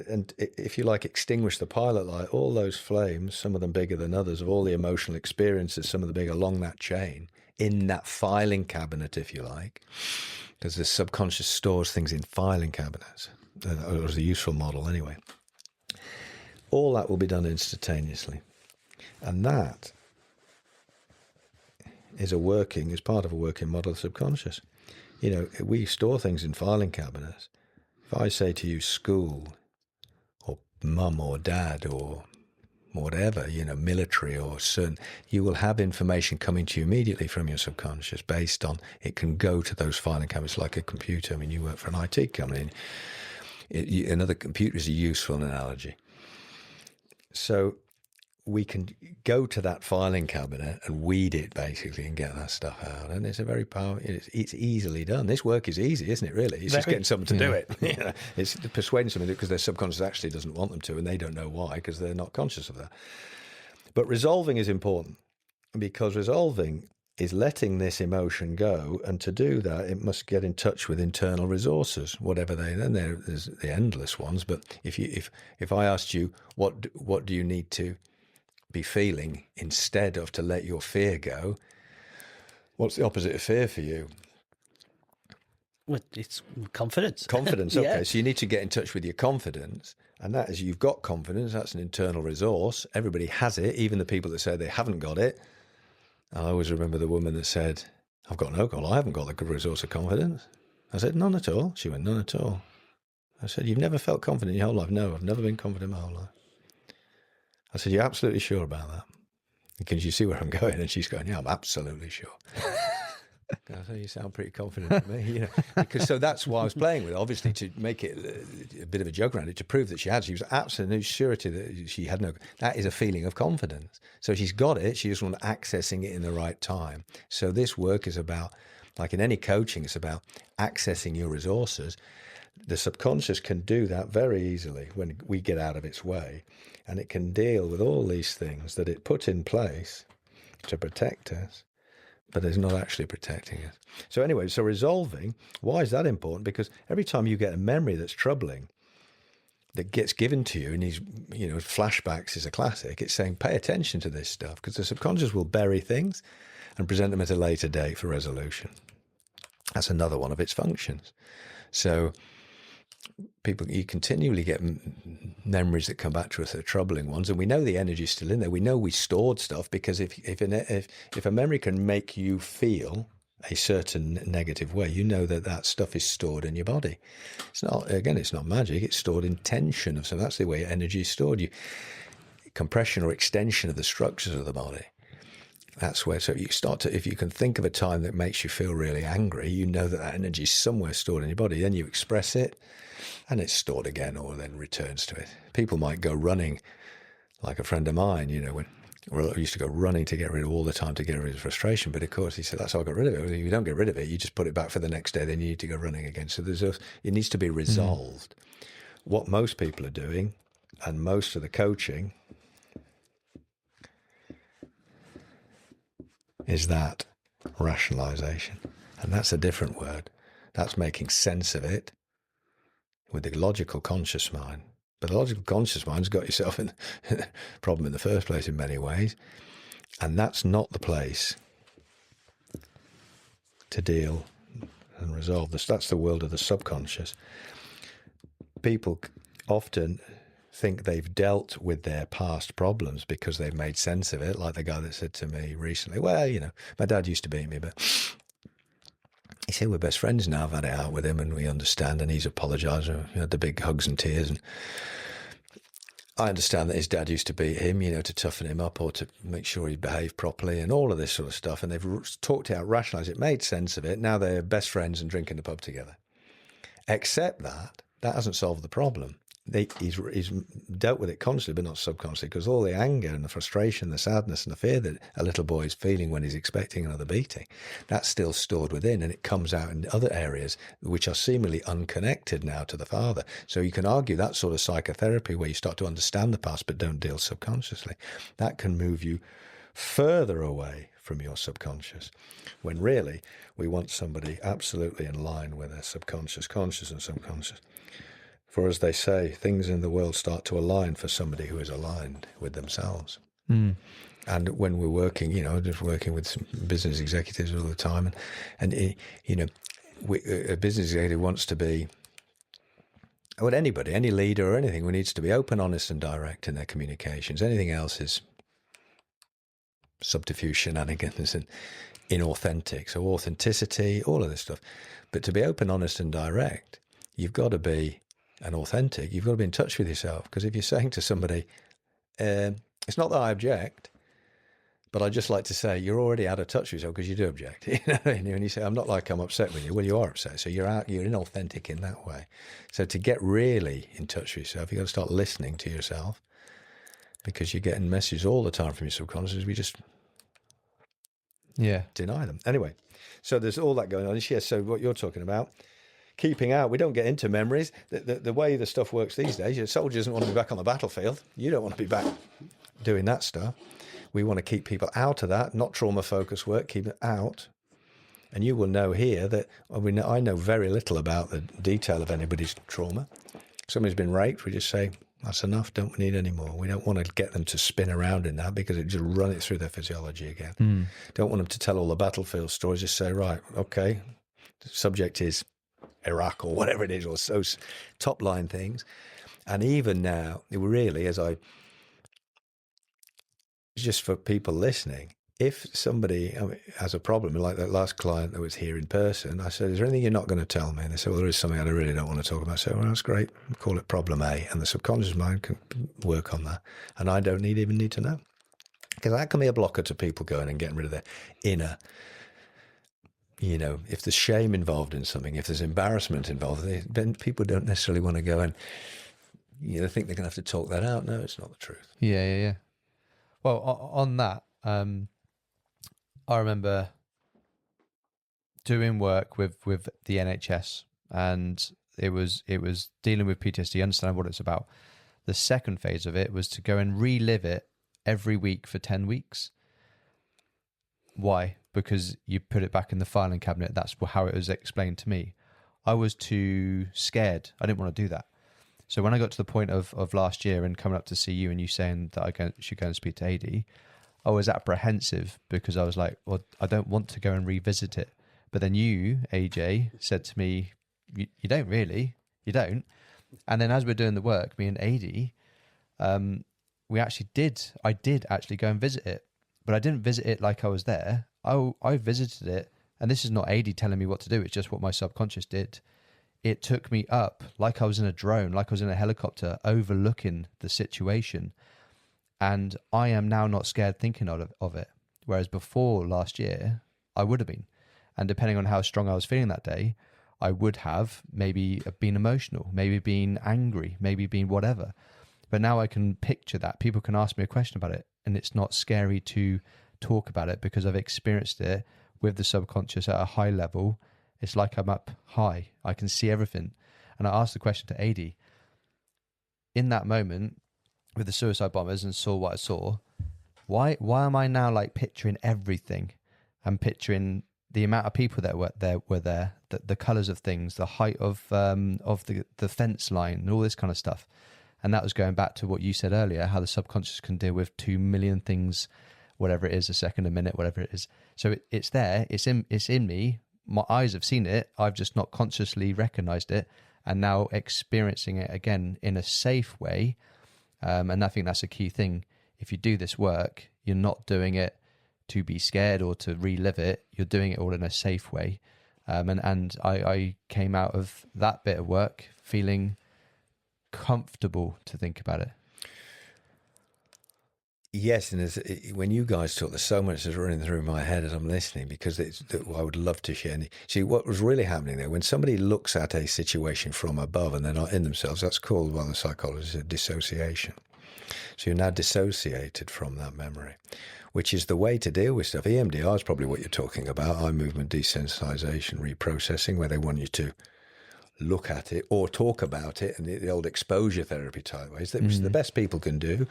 and if you like, extinguish the pilot light, all those flames, some of them bigger than others, of all the emotional experiences, some of them big along that chain, in that filing cabinet, if you like, because the subconscious stores things in filing cabinets, or as a useful model anyway. All that will be done instantaneously. And that is part of a working model of the subconscious. You know, we store things in filing cabinets. If I say to you school or mum or dad or whatever, military or certain, you will have information coming to you immediately from your subconscious based on, it can go to those filing cabinets like a computer. I mean, you work for an IT company. Another computer is a useful analogy. So we can go to that filing cabinet and weed it basically and get that stuff out. And it's a very powerful, it's easily done. This work is easy, isn't it, really? It's just getting someone to do it. It's persuading someone because their subconscious actually doesn't want them to, and they don't know why because they're not conscious of that. But resolving is important, because resolving is letting this emotion go. And to do that, it must get in touch with internal resources, whatever then there's the endless ones. But if I asked you, what do you need to be feeling instead of to let your fear go, what's the opposite of fear for you? Well, it's confidence. Confidence, okay. Yeah. So you need to get in touch with your confidence, and that is, you've got confidence. That's an internal resource. Everybody has it, even the people that say they haven't got it. I always remember the woman that said, I've got no goal, I haven't got the good resource of confidence. I said, none at all. She went, none at all. I said, you've never felt confident in your whole life? No, I've never been confident in my whole life. I said, you're absolutely sure about that? Can you see where I'm going? And she's going, yeah, I'm absolutely sure. I said, you sound pretty confident to me, you know, because so that's why I was playing with it, obviously to make it a bit of a joke around it, to prove that she was absolute surety that she had that is a feeling of confidence. So she's got it, she just wants accessing it in the right time. So this work is about, like in any coaching, it's about accessing your resources. The subconscious can do that very easily when we get out of its way, and it can deal with all these things that it put in place to protect us, but it's not actually protecting us. So anyway, so resolving, why is that important? Because every time you get a memory that's troubling, that gets given to you, and these, you know, flashbacks is a classic, it's saying pay attention to this stuff, because the subconscious will bury things and present them at a later date for resolution. That's another one of its functions. So you continually get memories that come back to us that are troubling ones, and we know the energy is still in there. We know we stored stuff, because if a memory can make you feel a certain negative way, you know that stuff is stored in your body. It's not magic. It's stored in tension of something. That's the way energy is stored. Compression or extension of the structures of the body. That's where, so you start to, if you can think of a time that makes you feel really angry, you know that energy is somewhere stored in your body. Then you express it, and it's stored again, or then returns to it. People might go running, like a friend of mine, you know, I used to go running to get rid of all the time to get rid of his frustration. But of course, he said, that's how I got rid of it. Well, if you don't get rid of it, you just put it back for the next day, then you need to go running again. So it needs to be resolved. What most people are doing, and most of the coaching, is that rationalization. And that's a different word. That's making sense of it with the logical conscious mind. But the logical conscious mind's got yourself in the problem in the first place in many ways. And that's not the place to deal and resolve this. That's the world of the subconscious. People often think they've dealt with their past problems because they've made sense of it, like the guy that said to me recently, well, you know, my dad used to beat me, but he said, we're best friends now. I've had it out with him and we understand, and he's apologised. You know, the big hugs and tears. And I understand that his dad used to beat him, you know, to toughen him up or to make sure he behaved properly and all of this sort of stuff. And they've talked it out, rationalised it, made sense of it. Now they're best friends and drink in the pub together. Except that hasn't solved the problem. He's dealt with it consciously, but not subconsciously, because all the anger and the frustration, the sadness and the fear that a little boy is feeling when he's expecting another beating, that's still stored within, and it comes out in other areas which are seemingly unconnected now to the father. So you can argue that sort of psychotherapy, where you start to understand the past but don't deal subconsciously, that can move you further away from your subconscious, when really we want somebody absolutely in line with their subconscious, conscious and subconscious. For as they say, things in the world start to align for somebody who is aligned with themselves. And when we're working, you know, just working with some business executives all the time, and you know, a business executive wants to be, well, anybody, any leader or anything, needs to be open, honest and direct in their communications. Anything else is subterfuge, shenanigans and inauthentic. So authenticity, all of this stuff. But to be open, honest and direct, you've got to be and authentic. You've got to be in touch with yourself, because if you're saying to somebody, it's not that I object, but I just like to say, you're already out of touch with yourself because you do object. You know, and you say, I'm upset with you. Well, you are upset. So you're inauthentic in that way. So to get really in touch with yourself, you've got to start listening to yourself, because you're getting messages all the time from your subconscious. We just deny them. Anyway, so there's all that going on. Yes, so what you're talking about, keeping out, we don't get into memories. The way the stuff works these days, your soldier doesn't want to be back on the battlefield. You don't want to be back doing that stuff. We want to keep people out of that, not trauma-focused work, keep it out. And you will know here that I know very little about the detail of anybody's trauma. If somebody's been raped, we just say, that's enough, don't need any more. We don't want to get them to spin around in that, because it just run it through their physiology again. Don't want them to tell all the battlefield stories, just say, right, okay, the subject is Iraq or whatever it is, or those top line things. And even now, really, just for people listening, if somebody has a problem, like that last client that was here in person, I said, is there anything you're not going to tell me? And they said, well, there is something I really don't want to talk about. I said, well, that's great. We'll call it problem A. And the subconscious mind can work on that. And I don't even need to know. Because that can be a blocker to people going and getting rid of their inner, if there's shame involved in something, if there's embarrassment involved, then people don't necessarily want to go and, they think they're going to have to talk that out. No, it's not the truth. Yeah. Well, on that, I remember doing work with the NHS, and it was dealing with PTSD, understanding what it's about. The second phase of it was to go and relive it every week for 10 weeks. Why? Because you put it back in the filing cabinet. That's how it was explained to me. I was too scared. I didn't want to do that. So when I got to the point of last year and coming up to see you and you saying that I should go and speak to AD, I was apprehensive because I was like, well, I don't want to go and revisit it. But then you, AJ, said to me, you don't really, you don't. And then as we're doing the work, me and AD, I did actually go and visit it, but I didn't visit it like I was there. I visited it, and this is not AD telling me what to do. It's just what my subconscious did. It took me up like I was in a drone, like I was in a helicopter overlooking the situation. And I am now not scared thinking of it. Whereas before last year, I would have been. And depending on how strong I was feeling that day, I would have maybe been emotional, maybe been angry, maybe been whatever. But now I can picture that. People can ask me a question about it, and it's not scary to talk about it because I've experienced it with the subconscious at a high level. It's like I'm up high. I can see everything. And I asked the question to AD. In that moment, with the suicide bombers, and saw what I saw, why am I now like picturing everything? I'm picturing the amount of people that were there, the colours of things, the height of the fence line, and all this kind of stuff. And that was going back to what you said earlier, how the subconscious can deal with 2 million things, whatever it is, a second, a minute, whatever it is. So it's there, it's in me. My eyes have seen it. I've just not consciously recognized it, and now experiencing it again in a safe way. And I think that's a key thing. If you do this work, you're not doing it to be scared or to relive it. You're doing it all in a safe way. And I came out of that bit of work feeling comfortable to think about it. Yes, and when you guys talk, there's so much that's running through my head as I'm listening, because I would love to share. See, what was really happening there, when somebody looks at a situation from above and they're not in themselves, that's called by the psychologists a dissociation. So you're now dissociated from that memory, which is the way to deal with stuff. EMDR is probably what you're talking about, eye movement desensitization, reprocessing, where they want you to look at it or talk about it, and the old exposure therapy type ways, which is the best people can do.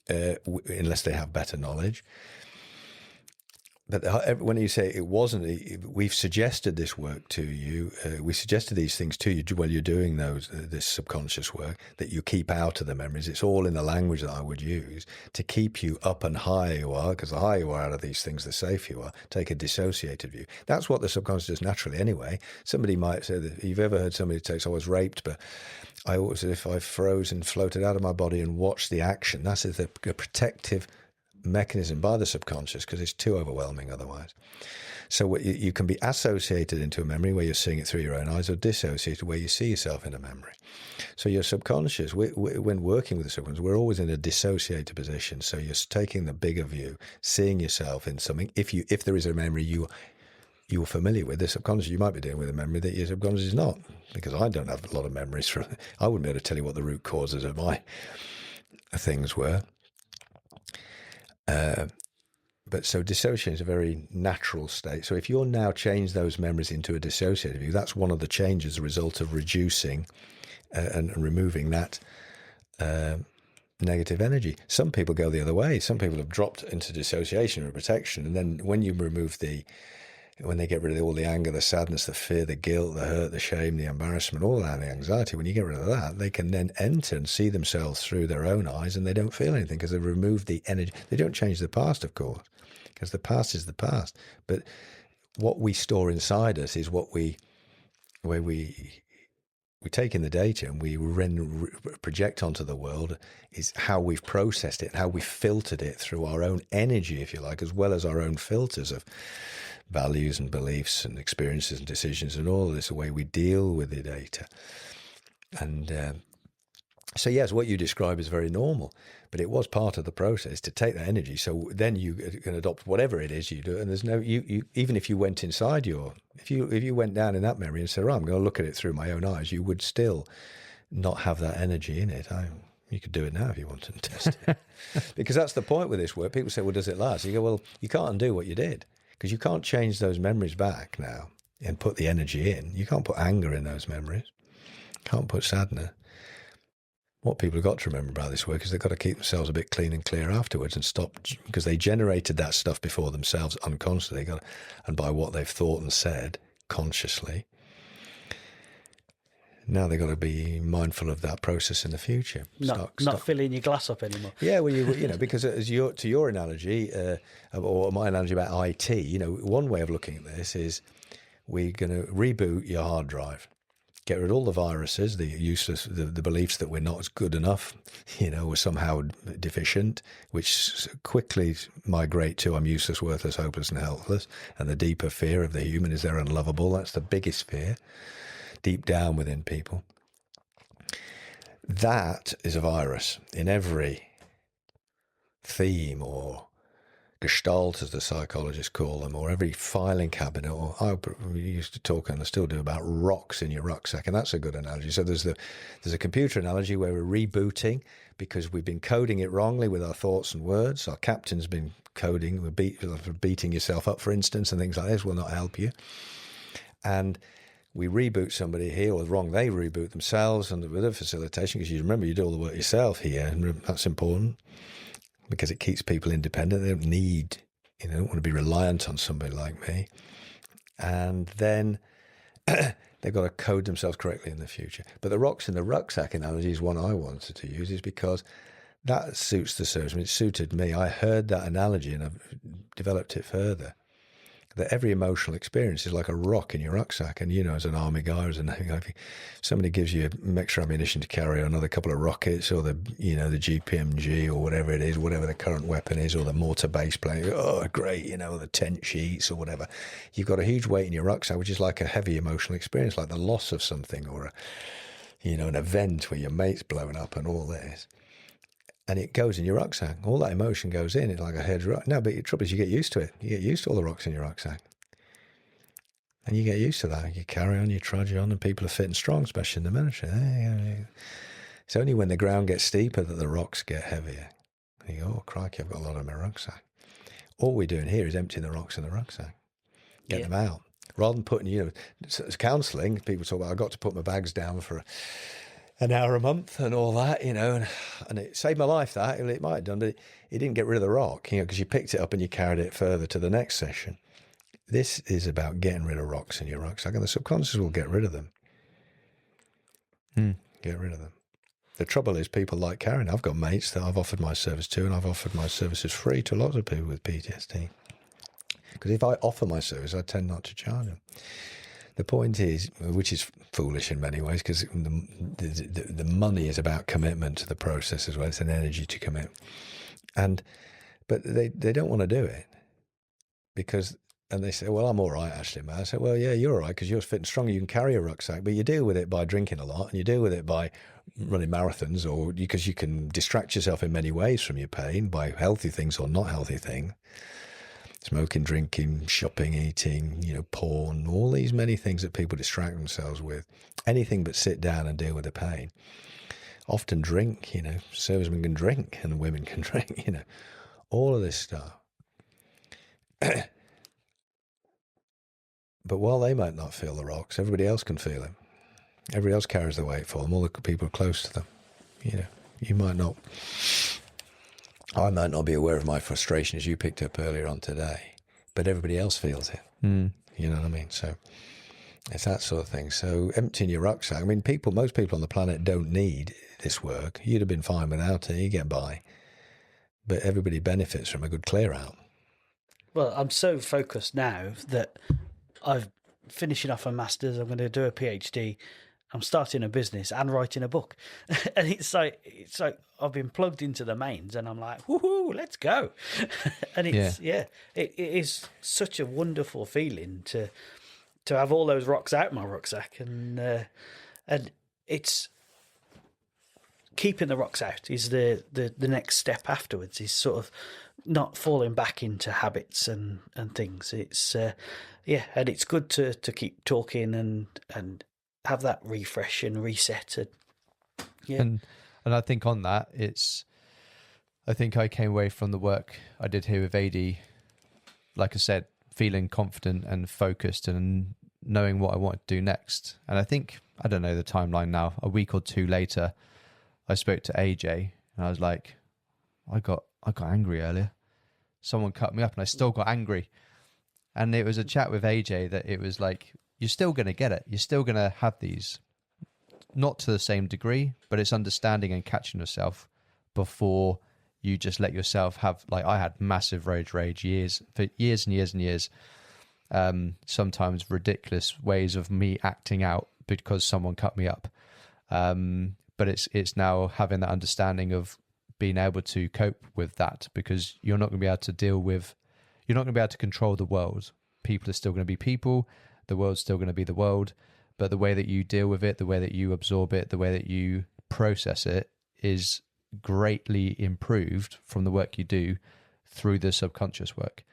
Unless they have better knowledge. But when you say it wasn't, we've suggested this work to you. We suggested these things to you while you're doing this subconscious work, that you keep out of the memories. It's all in the language that I would use to keep you up and higher you are, because the higher you are out of these things, the safer you are. Take a dissociated view. That's what the subconscious does naturally anyway. Somebody might say that, you've ever heard somebody say, I was raped, but I was as if I froze and floated out of my body and watched the action. That's a protective mechanism by the subconscious, because it's too overwhelming otherwise. So you can be associated into a memory where you're seeing it through your own eyes, or dissociated where you see yourself in a memory. So your subconscious, when working with the subconscious, we're always in a dissociated position. So you're taking the bigger view, seeing yourself in something. If there is a memory you're familiar with, the subconscious, you might be dealing with a memory that your subconscious is not, because I don't have a lot of memories from it. I wouldn't be able to tell you what the root causes of my things were. But so dissociation is a very natural state. So if you're now change those memories into a dissociative view, that's one of the changes, a result of reducing and removing that negative energy. Some people go the other way. Some people have dropped into dissociation or protection, and then when you remove when they get rid of all the anger, the sadness, the fear, the guilt, the hurt, the shame, the embarrassment, all that, the anxiety, when you get rid of that, they can then enter and see themselves through their own eyes, and they don't feel anything because they've removed the energy. They don't change the past, of course, because the past is the past. But what we store inside us is where we we take in the data and we project onto the world is how we've processed it, how we filtered it through our own energy, if you like, as well as our own filters of values and beliefs and experiences and decisions and all of this, the way we deal with the data. And so, yes, what you describe is very normal, but it was part of the process to take that energy. So then you can adopt whatever it is you do. And there's no, you even if you went inside if you went down in that memory and said, right, I'm going to look at it through my own eyes, you would still not have that energy in it. You could do it now if you wanted to test it. Because that's the point with this work. People say, well, does it last? You go, well, you can't undo what you did, because you can't change those memories back now and put the energy in. You can't put anger in those memories. You can't put sadness. What people have got to remember about this work is they've got to keep themselves a bit clean and clear afterwards and stop, because they generated that stuff before themselves unconsciously, and by what they've thought and said consciously. Now they've got to be mindful of that process in the future. Not filling your glass up anymore. Yeah, well, because to your analogy, or my analogy about IT, one way of looking at this is we're going to reboot your hard drive. Get rid of all the viruses, the useless, the beliefs that we're not as good enough, we're somehow deficient, which quickly migrate to I'm useless, worthless, hopeless, and helpless. And the deeper fear of the human is they're unlovable. That's the biggest fear, deep down within people. That is a virus in every theme or gestalt, as the psychologists call them, or every filing cabinet, or we used to talk, and I still do, about rocks in your rucksack, and that's a good analogy. So there's a computer analogy where we're rebooting because we've been coding it wrongly with our thoughts and words. Our captain's been coding, beating yourself up, for instance, and things like this will not help you. And we reboot somebody here, or wrong, they reboot themselves, and with a facilitation, because you remember you do all the work yourself here, and that's important, because it keeps people independent. They don't need, they don't want to be reliant on somebody like me. And then they've got to code themselves correctly in the future. But the rocks in the rucksack analogy is one I wanted to use, is because that suits the service. I mean, it suited me. I heard that analogy and I've developed it further. That every emotional experience is like a rock in your rucksack. And, as an army guy, if somebody gives you extra ammunition to carry, another couple of rockets, or the GPMG, or whatever it is, whatever the current weapon is, or the mortar base plane, oh, great, the tent sheets or whatever. You've got a huge weight in your rucksack, which is like a heavy emotional experience, like the loss of something, or an event where your mate's blown up and all this. And it goes in your rucksack. All that emotion goes in. It's like a head rock. No, but the trouble is you get used to it. You get used to all the rocks in your rucksack. And you get used to that. You carry on, you trudge on, and people are fit and strong, especially in the military. It's only when the ground gets steeper that the rocks get heavier. And you go, oh, crikey, I've got a lot in my rucksack. All we're doing here is emptying the rocks in the rucksack. Get them out. Rather than putting, counselling, people talk about, I've got to put my bags down for an hour a month and all that, and it saved my life, that. It might have done, but it didn't get rid of the rock, because you picked it up and you carried it further to the next session. This is about getting rid of rocks in your rucksack, and the subconscious will get rid of them. Get rid of them. The trouble is people like carrying. I've got mates that I've offered my service to, and I've offered my services free to lots of people with PTSD. Because if I offer my service, I tend not to charge them. The point is, which is foolish in many ways, because the money is about commitment to the process as well. It's an energy to commit. But they don't want to do it and they say, well, I'm all right, actually, man. I say, well, yeah, you're all right, because you're fit and strong. You can carry a rucksack, but you deal with it by drinking a lot, and you deal with it by running marathons, or because you can distract yourself in many ways from your pain by healthy things or not healthy things. Smoking, drinking, shopping, eating, porn, all these many things that people distract themselves with. Anything but sit down and deal with the pain. Often drink, servicemen can drink and women can drink, all of this stuff. But while they might not feel the rocks, everybody else can feel it. Everybody else carries the weight for them, all the people close to them. You might not... I might not be aware of my frustration, as you picked up earlier on today, but everybody else feels it. You know what I mean? So it's that sort of thing. So emptying your rucksack. I mean, most people on the planet don't need this work. You'd have been fine without it. You get by. But everybody benefits from a good clear out. Well, I'm so focused now that I'm finishing off a master's. I'm going to do a PhD, I'm starting a business and writing a book. And it's like I've been plugged into the mains and I'm like, woohoo, let's go. And it is such a wonderful feeling to have all those rocks out my rucksack. And it's keeping the rocks out is the next step afterwards, is sort of not falling back into habits and things. It's and it's good to keep talking and have that refresh and reset. And I think on that, I think I came away from the work I did here with AD, like I said, feeling confident and focused and knowing what I wanted to do next. And I think, I don't know the timeline now, a week or two later, I spoke to AJ and I was like, I got angry earlier. Someone cut me up and I still got angry. And it was a chat with AJ that it was like, you're still going to get it. You're still going to have these, not to the same degree, but it's understanding and catching yourself before you just let yourself have, like I had massive road rage for years and years and years. Sometimes ridiculous ways of me acting out because someone cut me up. But it's now having that understanding of being able to cope with that, because you're not going to be able to control the world. People are still going to be people. The world's still going to be the world. But the way that you deal with it, the way that you absorb it, the way that you process it is greatly improved from the work you do through the subconscious work.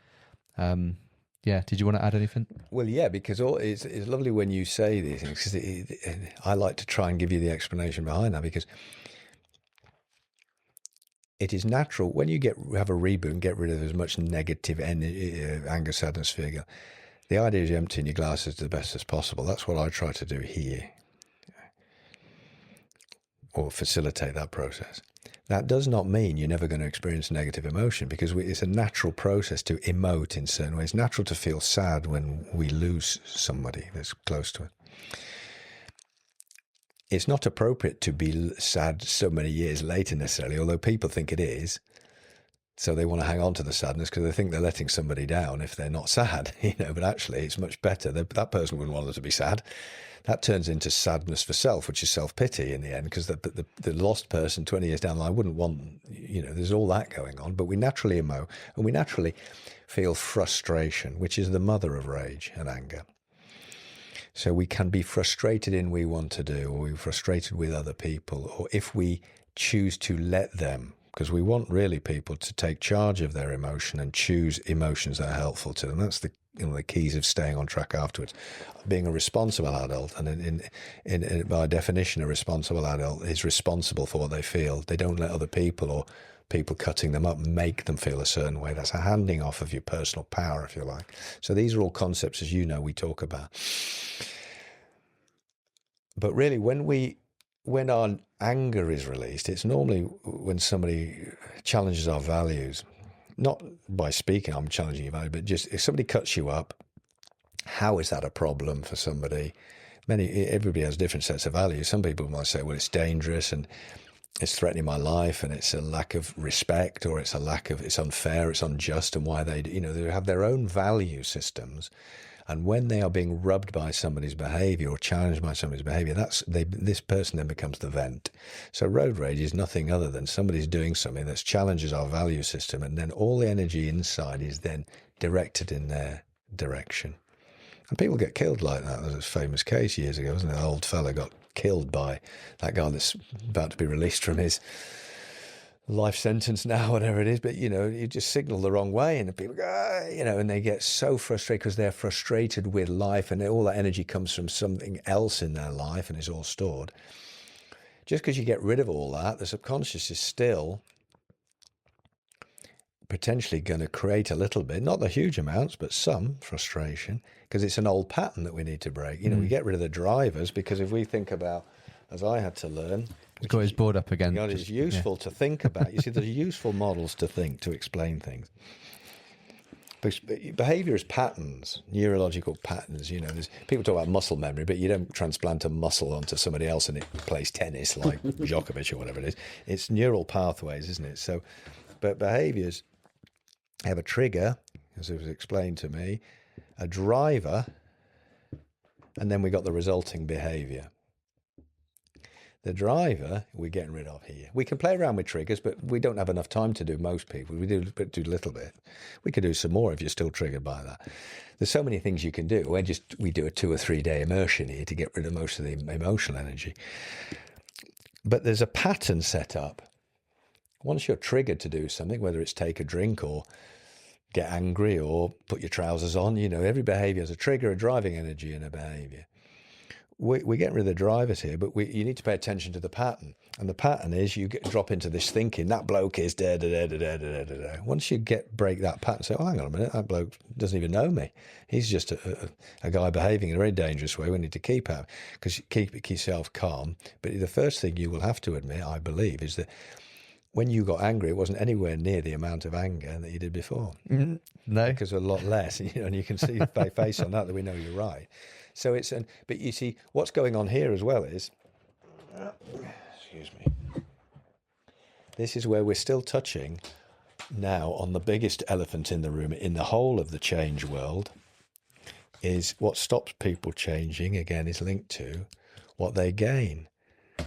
Did you want to add anything? Well, yeah, because it's lovely when you say these things, because I like to try and give you the explanation behind that, because it is natural when you have a reboot and get rid of as much negative anger, sadness, fear. The idea is you're emptying your glasses to the best as possible. That's what I try to do here, or facilitate that process. That does not mean you're never going to experience negative emotion, because it's a natural process to emote in certain ways. It's natural to feel sad when we lose somebody that's close to us. It's not appropriate to be sad so many years later necessarily, although people think it is. So they want to hang on to the sadness because they think they're letting somebody down if they're not sad, but actually it's much better. That person wouldn't want them to be sad. That turns into sadness for self, which is self-pity in the end, because the lost person 20 years down the line wouldn't want, there's all that going on. But we naturally emote, and we naturally feel frustration, which is the mother of rage and anger. So we can be frustrated in we want to do, or we're frustrated with other people, or if we choose to let them, because we want really people to take charge of their emotion and choose emotions that are helpful to them. That's the keys of staying on track afterwards. Being a responsible adult, and in by definition, a responsible adult is responsible for what they feel. They don't let other people or people cutting them up make them feel a certain way. That's a handing off of your personal power, if you like. So these are all concepts, as you know, we talk about. But really, when our anger is released, it's normally when somebody challenges our values. Not by speaking, I'm challenging your value, but just if somebody cuts you up, how is that a problem for somebody? Everybody has different sets of values. Some people might say, well, it's dangerous and it's threatening my life, and it's a lack of respect, or it's unfair, it's unjust, and why they have their own value systems. And when they are being rubbed by somebody's behavior or challenged by somebody's behavior, this person then becomes the vent. So road rage is nothing other than somebody's doing something that challenges our value system, and then all the energy inside is then directed in their direction. And people get killed like that. There's a famous case years ago, wasn't it? An old fella got killed by that guy that's about to be released from his life sentence now, whatever it is, but you just signal the wrong way, and people go, and they get so frustrated because they're frustrated with life, and all that energy comes from something else in their life and is all stored. Just because you get rid of all that, the subconscious is still potentially going to create a little bit, not the huge amounts, but some frustration, because it's an old pattern that we need to break. We get rid of the drivers, because if we think about, as I had to learn, he's got his board up again. It's useful to think about. You see, there's useful models to explain things. Behavior is patterns, neurological patterns. There's people talk about muscle memory, but you don't transplant a muscle onto somebody else and it plays tennis like Djokovic or whatever it is. It's neural pathways, isn't it? So, but behaviors have a trigger, as it was explained to me, a driver, and then we got the resulting behavior. The driver, we're getting rid of here. We can play around with triggers, but we don't have enough time to do most people. We do a little bit. We could do some more if you're still triggered by that. There's so many things you can do. We do a 2 or 3 day immersion here to get rid of most of the emotional energy. But there's a pattern set up. Once you're triggered to do something, whether it's take a drink or get angry or put your trousers on, every behavior has a trigger, a driving energy, and a behavior. We're getting rid of the drivers here, but you need to pay attention to the pattern. And the pattern is you drop into this thinking, that bloke is da da da da da da da da. Once you break that pattern, say, oh, hang on a minute, that bloke doesn't even know me. He's just a guy behaving in a very dangerous way. We need to keep yourself calm. But the first thing you will have to admit, I believe, is that when you got angry, it wasn't anywhere near the amount of anger that you did before. Mm-hmm. No, because a lot less, and you can see the face on that we know you're right. So but you see, what's going on here as well is, excuse me, this is where we're still touching now on the biggest elephant in the room, in the whole of the change world, is what stops people changing, again, is linked to what they gain.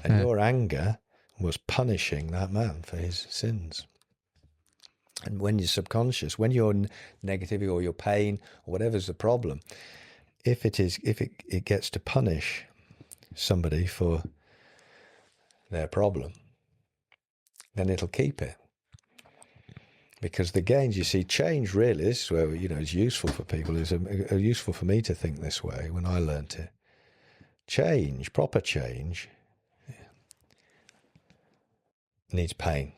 And your anger was punishing that man for his sins. And when you're subconscious, when you're negativity or your pain or whatever's the problem, if it gets to punish somebody for their problem, then it'll keep it. Because the gains, you see, change really, this is where, is useful for people, is useful for me to think this way when I learnt it. Change, proper change, needs pain.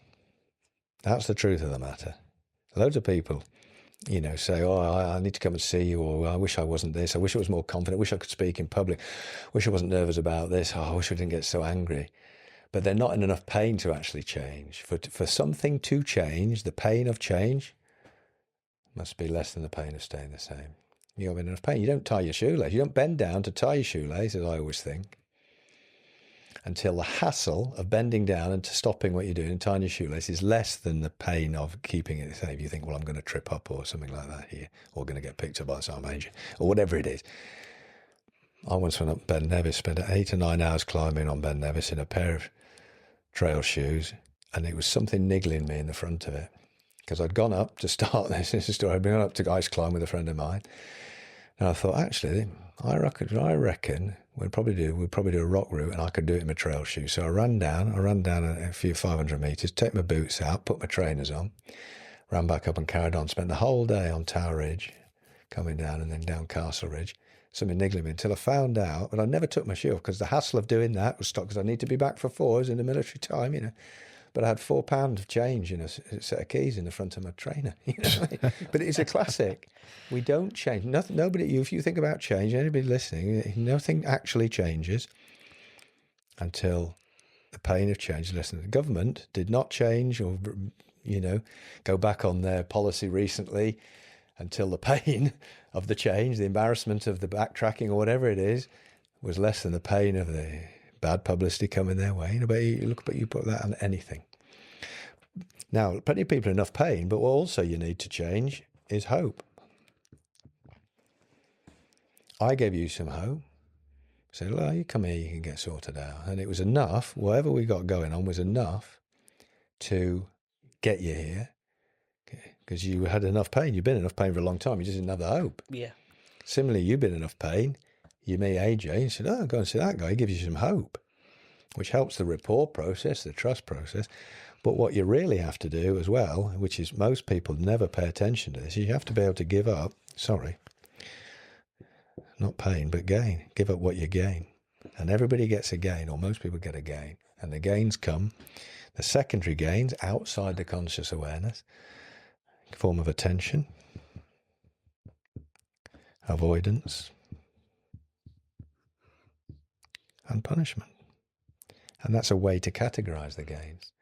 That's the truth of the matter. Loads of people, say, oh, I need to come and see you, or I wish I wasn't this, I wish I was more confident, I wish I could speak in public, wish I wasn't nervous about this, I wish I didn't get so angry. But they're not in enough pain to actually change. For something to change, the pain of change must be less than the pain of staying the same. You have enough pain. You don't tie your shoelace. You don't bend down to tie your shoelace, as I always think, until the hassle of bending down and stopping what you're doing and tying your shoelace is less than the pain of keeping it. Say, if you think, well, I'm going to trip up or something like that here, or going to get picked up by some agent, or whatever it is. I once went up Ben Nevis, spent 8 or 9 hours climbing on Ben Nevis in a pair of trail shoes, and it was something niggling me in the front of it. Because I'd gone up to start this is a story. I'd been up to ice climb with a friend of mine. And I thought, actually, I reckon we'd probably do a rock route, and I could do it in my trail shoes. So I ran down a few 500 metres, take my boots out, put my trainers on, ran back up and carried on. Spent the whole day on Tower Ridge, coming down, and then down Castle Ridge. Something niggling me until I found out, but I never took my shoe off because the hassle of doing that was stopped because I need to be back for 4 hours in the military time, But I had £4 of change in a set of keys in the front of my trainer. But it's a classic. We don't change. Nothing. Nobody. If you think about change, anybody listening, nothing actually changes until the pain of change is less than. The government did not change or, go back on their policy recently until the pain of the change, the embarrassment of the backtracking or whatever it is, was less than the pain of the bad publicity coming their way. But you put that on anything. Now, plenty of people are enough pain, but what also you need to change is hope. I gave you some hope. Said, well, you come here, you can get sorted out. And it was enough, whatever we got going on was enough to get you here. Because you had enough pain. You've been in enough pain for a long time. You just didn't have the hope. Yeah. Similarly, you've been in enough pain. You meet AJ and said, oh, go and see that guy. He gives you some hope, which helps the rapport process, the trust process. But what you really have to do as well, which is most people never pay attention to this, you have to be able to give up, not pain, but gain. Give up what you gain. And everybody gets a gain, or most people get a gain. And the gains come, the secondary gains outside the conscious awareness, form of attention, avoidance, and punishment. And that's a way to categorize the gains.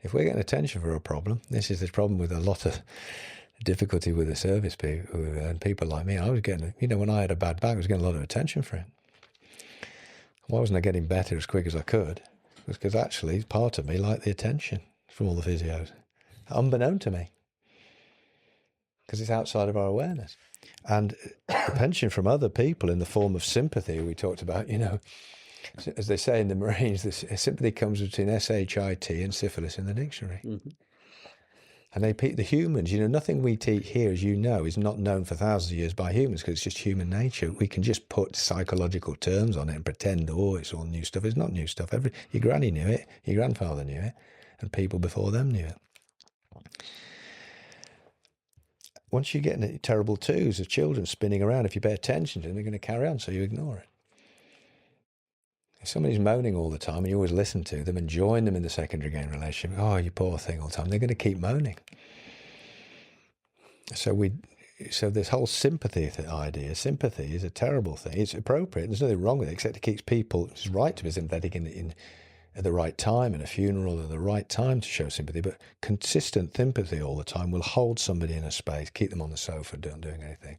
If we're getting attention for a problem, this is the problem with a lot of difficulty with the service people and people like me. I was getting, when I had a bad back, I was getting a lot of attention for it. Why wasn't I getting better as quick as I could? It was because actually part of me liked the attention from all the physios, unbeknown to me, because it's outside of our awareness. And attention from other people in the form of sympathy we talked about, As they say in the Marines, sympathy comes between shit and syphilis in the dictionary. Mm-hmm. And the humans, nothing we teach here, as you know, is not known for thousands of years by humans because it's just human nature. We can just put psychological terms on it and pretend, it's all new stuff. It's not new stuff. Your granny knew it, your grandfather knew it, and people before them knew it. Once you get into terrible twos of children spinning around, if you pay attention to them, they're going to carry on, so you ignore it. If somebody's moaning all the time and you always listen to them and join them in the secondary gain relationship, you poor thing all the time, they're going to keep moaning. So this whole sympathy idea, sympathy is a terrible thing. It's appropriate. There's nothing wrong with it, except it keeps people, it's right to be sympathetic in at the right time, in a funeral, at the right time to show sympathy, but consistent sympathy all the time will hold somebody in a space, keep them on the sofa, not doing anything.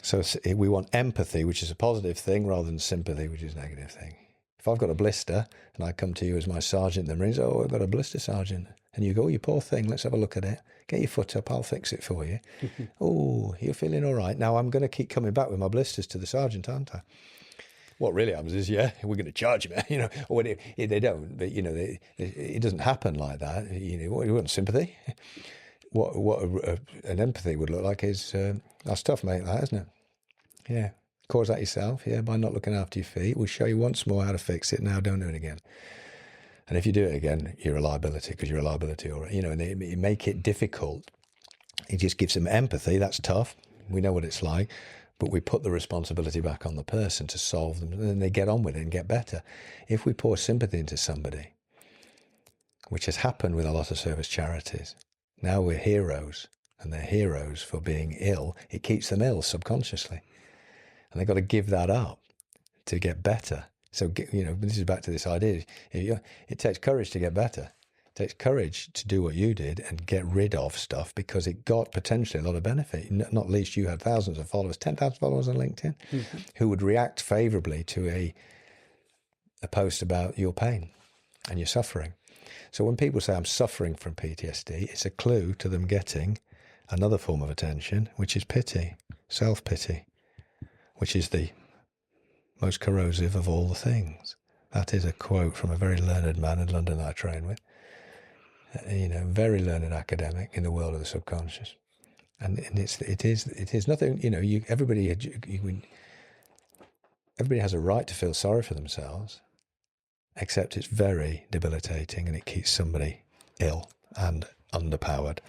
So we want empathy, which is a positive thing, rather than sympathy, which is a negative thing. If I've got a blister and I come to you as my sergeant in the Marines, I've got a blister, sergeant. And you go, you poor thing, let's have a look at it. Get your foot up, I'll fix it for you. You're feeling all right. Now I'm going to keep coming back with my blisters to the sergeant, aren't I? What really happens is, we're going to charge him, or they don't, but, it doesn't happen like that. What you want, sympathy? What an empathy would look like is, that's tough, mate, that, isn't it? Yeah, cause that yourself, by not looking after your feet. We'll show you once more how to fix it. Now don't do it again. And if you do it again, you're a liability, because you're a liability already. And they make it difficult. It just gives them empathy. That's tough. We know what it's like. But we put the responsibility back on the person to solve them. And then they get on with it and get better. If we pour sympathy into somebody, which has happened with a lot of service charities, now we're heroes. And they're heroes for being ill. It keeps them ill subconsciously. And they've got to give that up to get better. So, this is back to this idea. It takes courage to get better. It takes courage to do what you did and get rid of stuff because it got potentially a lot of benefit. Not least you had thousands of followers, 10,000 followers on LinkedIn, who would react favorably to a post about your pain and your suffering. So when people say I'm suffering from PTSD, it's a clue to them getting another form of attention, which is pity, self-pity, which is the most corrosive of all the things. That is a quote from a very learned man in London that I train with. Very learned academic in the world of the subconscious. And it is nothing, everybody has a right to feel sorry for themselves, except it's very debilitating and it keeps somebody ill and underpowered.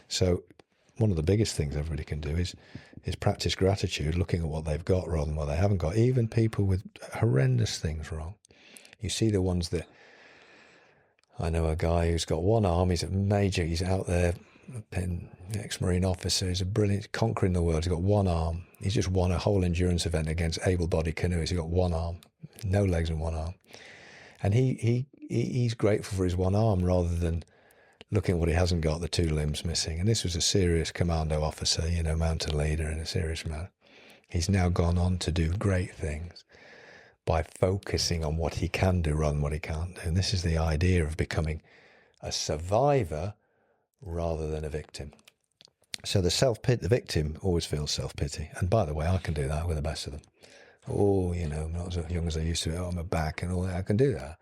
So one of the biggest things everybody can do is practice gratitude, looking at what they've got rather than what they haven't got. Even people with horrendous things wrong. You see the ones that, I know a guy who's got one arm, he's out there, ex-Marine officer, he's a brilliant, conquering the world, he's got one arm. He's just won a whole endurance event against able-bodied canoeists. He's got one arm, no legs and one arm. And he's grateful for his one arm rather than looking at what he hasn't got, the two limbs missing. And this was a serious commando officer, mountain leader in a serious manner. He's now gone on to do great things by focusing on what he can do rather than what he can't do. And this is the idea of becoming a survivor rather than a victim. So the victim always feels self-pity. And by the way, I can do that with the best of them. I'm not as young as I used to be. I'm a back and all that. I can do that.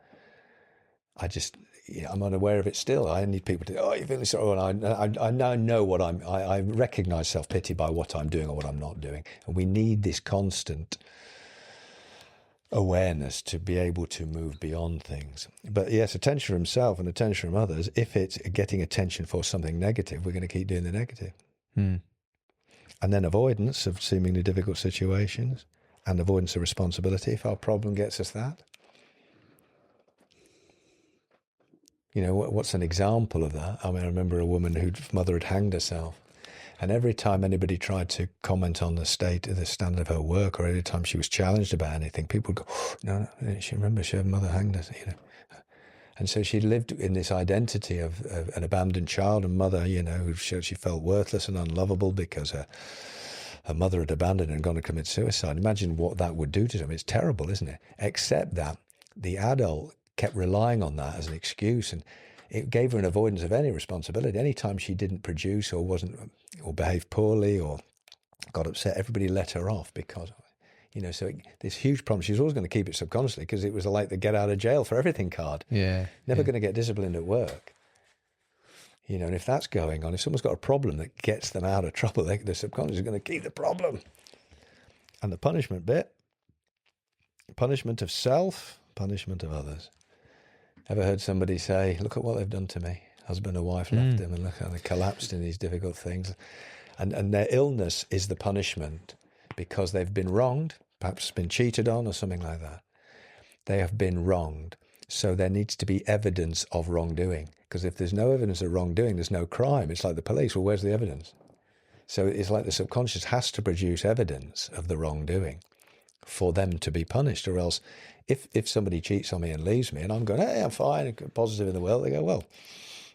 I'm unaware of it still. I need people to, you're feeling sorry. I now know I recognize self-pity by what I'm doing or what I'm not doing. And we need this constant awareness to be able to move beyond things. But yes, attention from himself and attention from others, if it's getting attention for something negative, we're going to keep doing the negative. And then avoidance of seemingly difficult situations and avoidance of responsibility if our problem gets us that. What's an example of that? I remember a woman whose mother had hanged herself. And every time anybody tried to comment on the standard of her work, or every time she was challenged about anything, people would go, no, her mother hanged herself, And so she lived in this identity of an abandoned child and mother, who showed she felt worthless and unlovable because her mother had abandoned her and gone to commit suicide. Imagine what that would do to them. It's terrible, isn't it? Except that the adult kept relying on that as an excuse, and it gave her an avoidance of any responsibility. Anytime she didn't produce or behaved poorly or got upset, everybody let her off because So this huge problem. She was always going to keep it subconsciously because it was like the get out of jail for everything card. Yeah. Never going to get disciplined at work. And if that's going on, if someone's got a problem that gets them out of trouble, the subconscious is going to keep the problem. And the punishment bit, punishment of self, punishment of others. Ever heard somebody say, look at what they've done to me? Husband or wife left him, and look how they collapsed in these difficult things. And their illness is the punishment because they've been wronged, perhaps been cheated on or something like that. They have been wronged. So there needs to be evidence of wrongdoing. Because if there's no evidence of wrongdoing, there's no crime. It's like the police. Well, where's the evidence? So it's like the subconscious has to produce evidence of the wrongdoing for them to be punished. Or else if somebody cheats on me and leaves me and I'm going, hey, I'm fine, positive in the world, they go, well,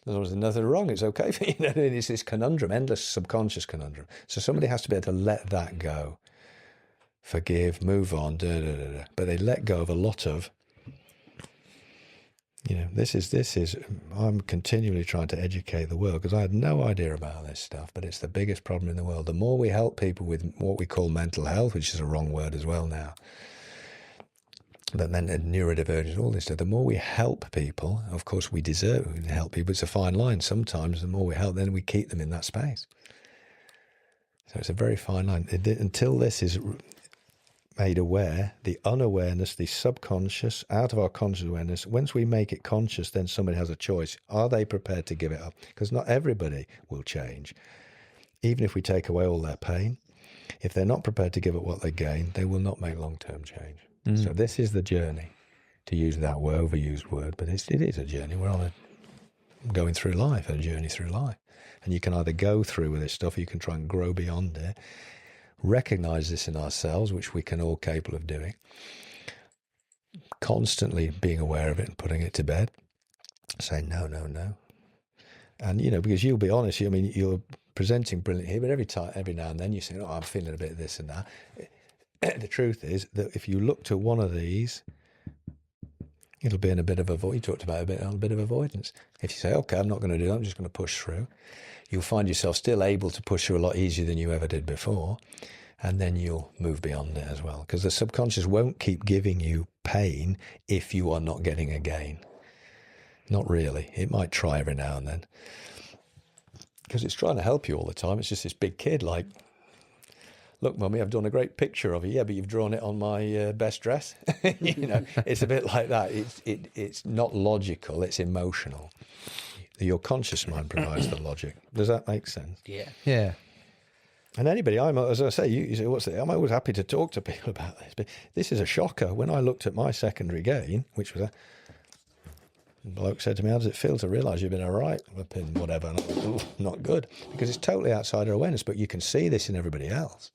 there's nothing wrong. It's okay for you. It's this conundrum, endless subconscious conundrum. So somebody has to be able to let that go. Forgive, move on, But they let go of a lot of, this is, I'm continually trying to educate the world because I had no idea about this stuff, but it's the biggest problem in the world. The more we help people with what we call mental health, which is a wrong word as well now, but then neurodivergence, all this stuff, the more we help people, of course we deserve to help people. It's a fine line. Sometimes the more we help, then we keep them in that space. So it's a very fine line. Until this is made aware, the unawareness, the subconscious, out of our conscious awareness, once we make it conscious, then somebody has a choice. Are they prepared to give it up? Because not everybody will change. Even if we take away all their pain, if they're not prepared to give up what they gain, they will not make long-term change. So this is the journey, to use that overused word, but it is a journey. We're on going through life, a journey through life. And you can either go through with this stuff, or you can try and grow beyond it. Recognize this in ourselves, which we can all capable of doing. Constantly being aware of it and putting it to bed. Saying no. And, because you'll be honest, you're presenting brilliantly here, but every now and then you say, I'm feeling a bit of this and that. The truth is that if you look to one of these, it'll be in a bit of you talked about a bit of avoidance. If you say, okay, I'm not going to do that, I'm just going to push through, you'll find yourself still able to push through a lot easier than you ever did before. And then you'll move beyond it as well. Because the subconscious won't keep giving you pain if you are not getting a gain. Not really. It might try every now and then. Because it's trying to help you all the time. It's just this big kid like, look, Mummy, I've done a great picture of you. Yeah, but you've drawn it on my best dress. It's a bit like that. It's not logical. It's emotional. Your conscious mind provides the logic. Does that make sense? Yeah. Yeah. And anybody, as I say, you say, what's it? I'm always happy to talk to people about this. But this is a shocker. When I looked at my secondary gain, which was a bloke said to me, how does it feel to realise you've been all right up in whatever? And I went, not good. Because it's totally outside our awareness, but you can see this in everybody else.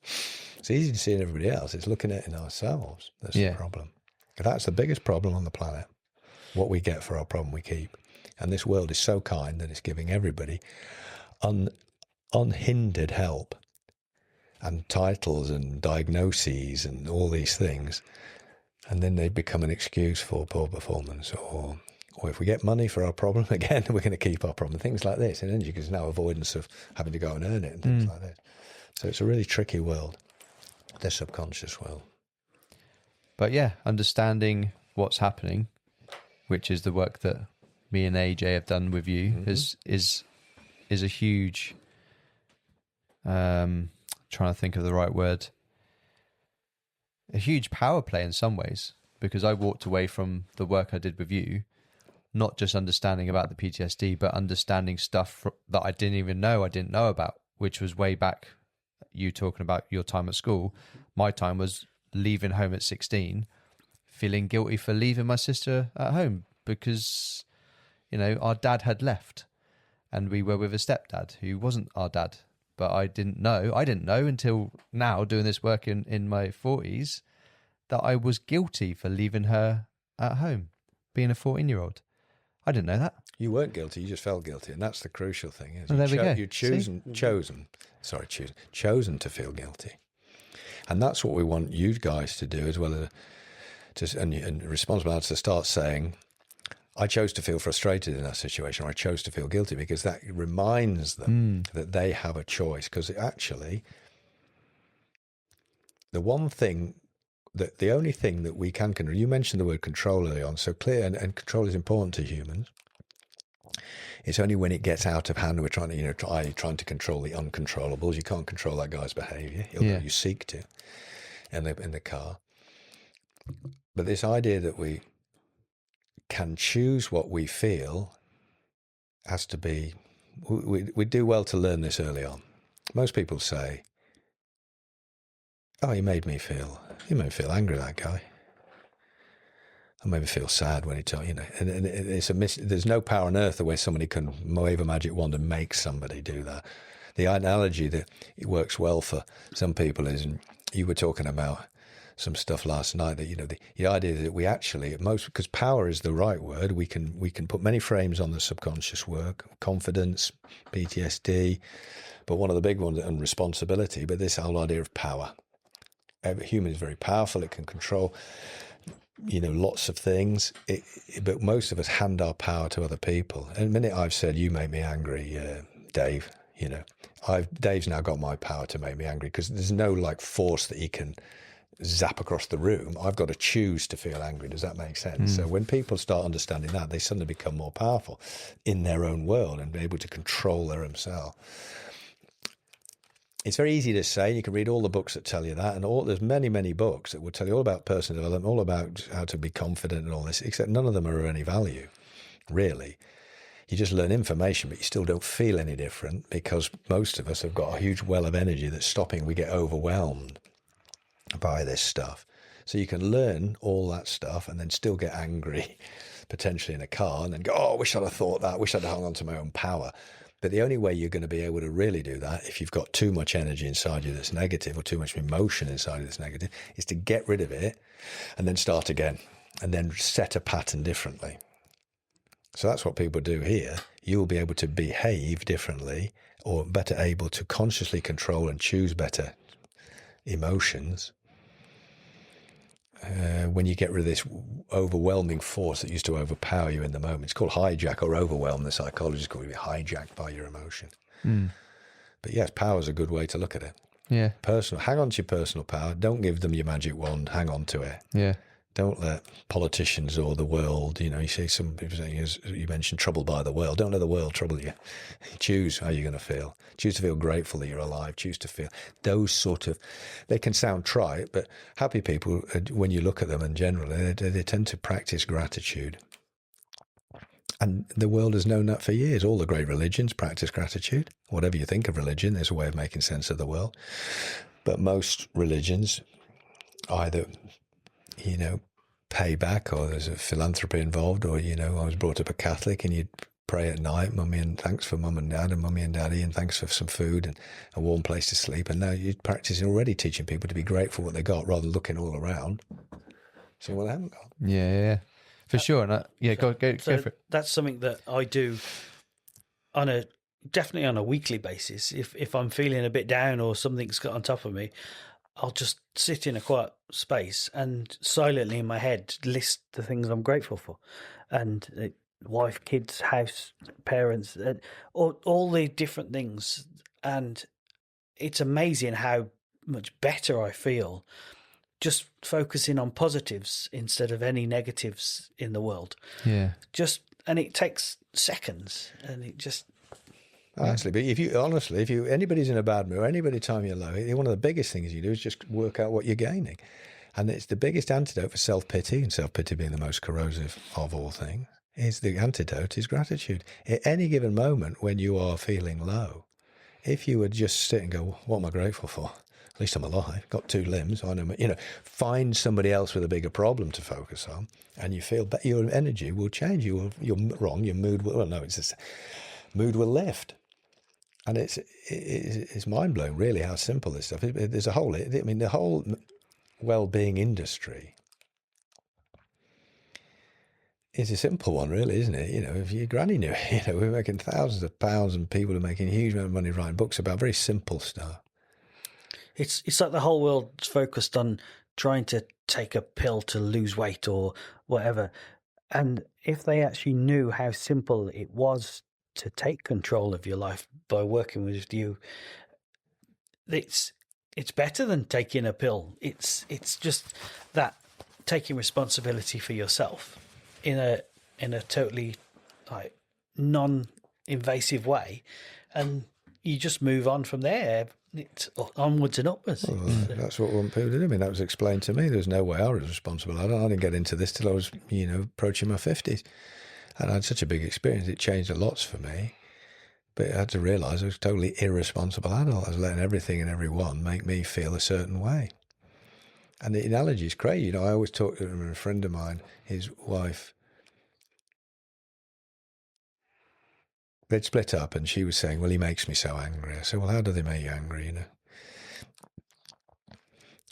It's easy to see in everybody else. It's looking at it in ourselves. That's the problem. That's the biggest problem on the planet. What we get for our problem, we keep. And this world is so kind that it's giving everybody unhindered help and titles and diagnoses and all these things. And then they become an excuse for poor performance, or if we get money for our problem, again, we're going to keep our problem. Things like this. And then there's now avoidance of having to go and earn it and things like this. So it's a really tricky world, the subconscious world. But yeah, understanding what's happening, which is the work that me and AJ have done with you, is a huge, trying to think of the right word, a huge power play in some ways, because I walked away from the work I did with you, not just understanding about the PTSD, but understanding stuff that I didn't know about, which was way back, you talking about your time at school. My time was leaving home at 16, feeling guilty for leaving my sister at home because, our dad had left and we were with a stepdad who wasn't our dad. But I didn't know until now, doing this work in my 40s, that I was guilty for leaving her at home, being a 14-year-old. I didn't know that. You weren't guilty, you just felt guilty. And that's the crucial thing. Is there we go. You've chosen to feel guilty. And that's what we want you guys to do, as well as and responsible to start saying, I chose to feel frustrated in that situation, or I chose to feel guilty, because that reminds them that they have a choice. Because actually, the one thing that the only thing that we can control, you mentioned the word control early on, so clear, and control is important to humans. It's only when it gets out of hand we're trying to, trying to control the uncontrollables. You can't control that guy's behaviour, although you seek to, in the car. But this idea that we can choose what we feel has to be, we do well to learn this early on. Most people say, oh, he made me feel angry, that guy. I made me feel sad when he told, and there's no power on earth the way somebody can wave a magic wand and make somebody do that. The analogy that it works well for some people is, and you were talking about some stuff last night, that the idea that we actually, because power is the right word, we can put many frames on the subconscious work, confidence, PTSD, but one of the big ones, and responsibility, but this whole idea of power. Every human is very powerful. It can control, lots of things. But most of us hand our power to other people. And the minute I've said, you make me angry, Dave, Dave's now got my power to make me angry, because there's no force that he can zap across the room. I've got to choose to feel angry. Does that make sense? So when people start understanding that, they suddenly become more powerful in their own world and be able to control their own self. It's very easy to say. You can read all the books that tell you that, and there's many, many books that will tell you all about personal development, all about how to be confident and all this, except none of them are of any value, really. You just learn information, but you still don't feel any different, because most of us have got a huge well of energy that's stopping. We get overwhelmed by this stuff. So you can learn all that stuff and then still get angry, potentially in a car, and then go, oh, I wish I'd have thought that, I wish I'd hung on to my own power. But the only way you're going to be able to really do that, if you've got too much energy inside you that's negative, or too much emotion inside you that's negative, is to get rid of it and then start again, and then set a pattern differently. So that's what people do here. You will be able to behave differently, or better able to consciously control and choose better emotions, when you get rid of this overwhelming force that used to overpower you in the moment. It's called hijack or overwhelm. The psychologists call it hijacked by your emotion. But yes, power is a good way to look at it. Yeah. Personal. Hang on to your personal power. Don't give them your magic wand. Hang on to it. Yeah. Don't let politicians or the world, you see some people saying, as you mentioned, troubled by the world. Don't let the world trouble you. Choose how you're going to feel. Choose to feel grateful that you're alive. Choose to feel those sort of, they can sound trite, but happy people, when you look at them, and generally, they tend to practice gratitude. And the world has known that for years. All the great religions practice gratitude. Whatever you think of religion, there's a way of making sense of the world. But most religions either pay back, or there's a philanthropy involved, or, I was brought up a Catholic, and you'd pray at night, mummy, and thanks for mum and dad, and mummy and daddy, and thanks for some food and a warm place to sleep. And now you're practicing already, teaching people to be grateful for what they got, rather than looking all around seeing what they haven't got. Yeah. For sure. And go for it. That's something that I do definitely on a weekly basis. If I'm feeling a bit down or something's got on top of me, I'll just sit in a quiet space and silently in my head list the things I'm grateful for, and wife, kids, house, parents, all the different things. And it's amazing how much better I feel just focusing on positives instead of any negatives in the world. Yeah. And it takes seconds, and it just. Actually, but if anybody's in a bad mood, anybody time you're low, one of the biggest things you do is just work out what you're gaining. And it's the biggest antidote for self-pity, and self-pity being the most corrosive of all things, the antidote is gratitude. At any given moment when you are feeling low, if you would just sit and go, what am I grateful for? At least I'm alive, got 2 limbs. I know, find somebody else with a bigger problem to focus on, and you feel that your energy will change. Your mood will, mood will lift. And it's mind blowing, really, how simple this stuff is. There's a whole, the whole well-being industry is a simple one, really, isn't it? If your granny knew it, we're making thousands of pounds, and people are making a huge amount of money writing books about very simple stuff. It's like the whole world's focused on trying to take a pill to lose weight or whatever. And if they actually knew how simple it was to take control of your life by working with you, it's it's better than taking a pill. It's just that taking responsibility for yourself in a totally like non-invasive way, and you just move on from there. It's onwards and upwards. Well, that's what we want people to do. I mean, that was explained to me. There was no way I was responsible. I didn't get into this till I was, approaching my 50s. And I had such a big experience. It changed a lot for me. But I had to realise I was a totally irresponsible adult. I was letting everything and everyone make me feel a certain way. And the analogy is crazy. I always talk to a friend of mine, his wife, they'd split up and she was saying, well, he makes me so angry. I said, well, how do they make you angry,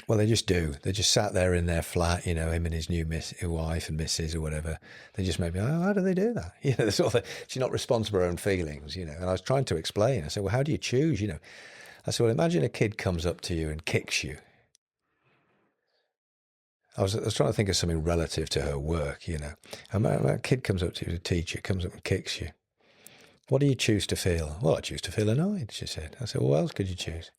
Well, they just do. They just sat there in their flat, him and his new wife and missus or whatever. They just made me, how do they do that? Sort of, she's not responsible for her own feelings, And I was trying to explain. I said, well, how do you choose, I said, well, imagine a kid comes up to you and kicks you. I was trying to think of something relative to her work, A kid comes up to you, a teacher comes up and kicks you. What do you choose to feel? Well, I choose to feel annoyed, she said. I said, well, what else could you choose?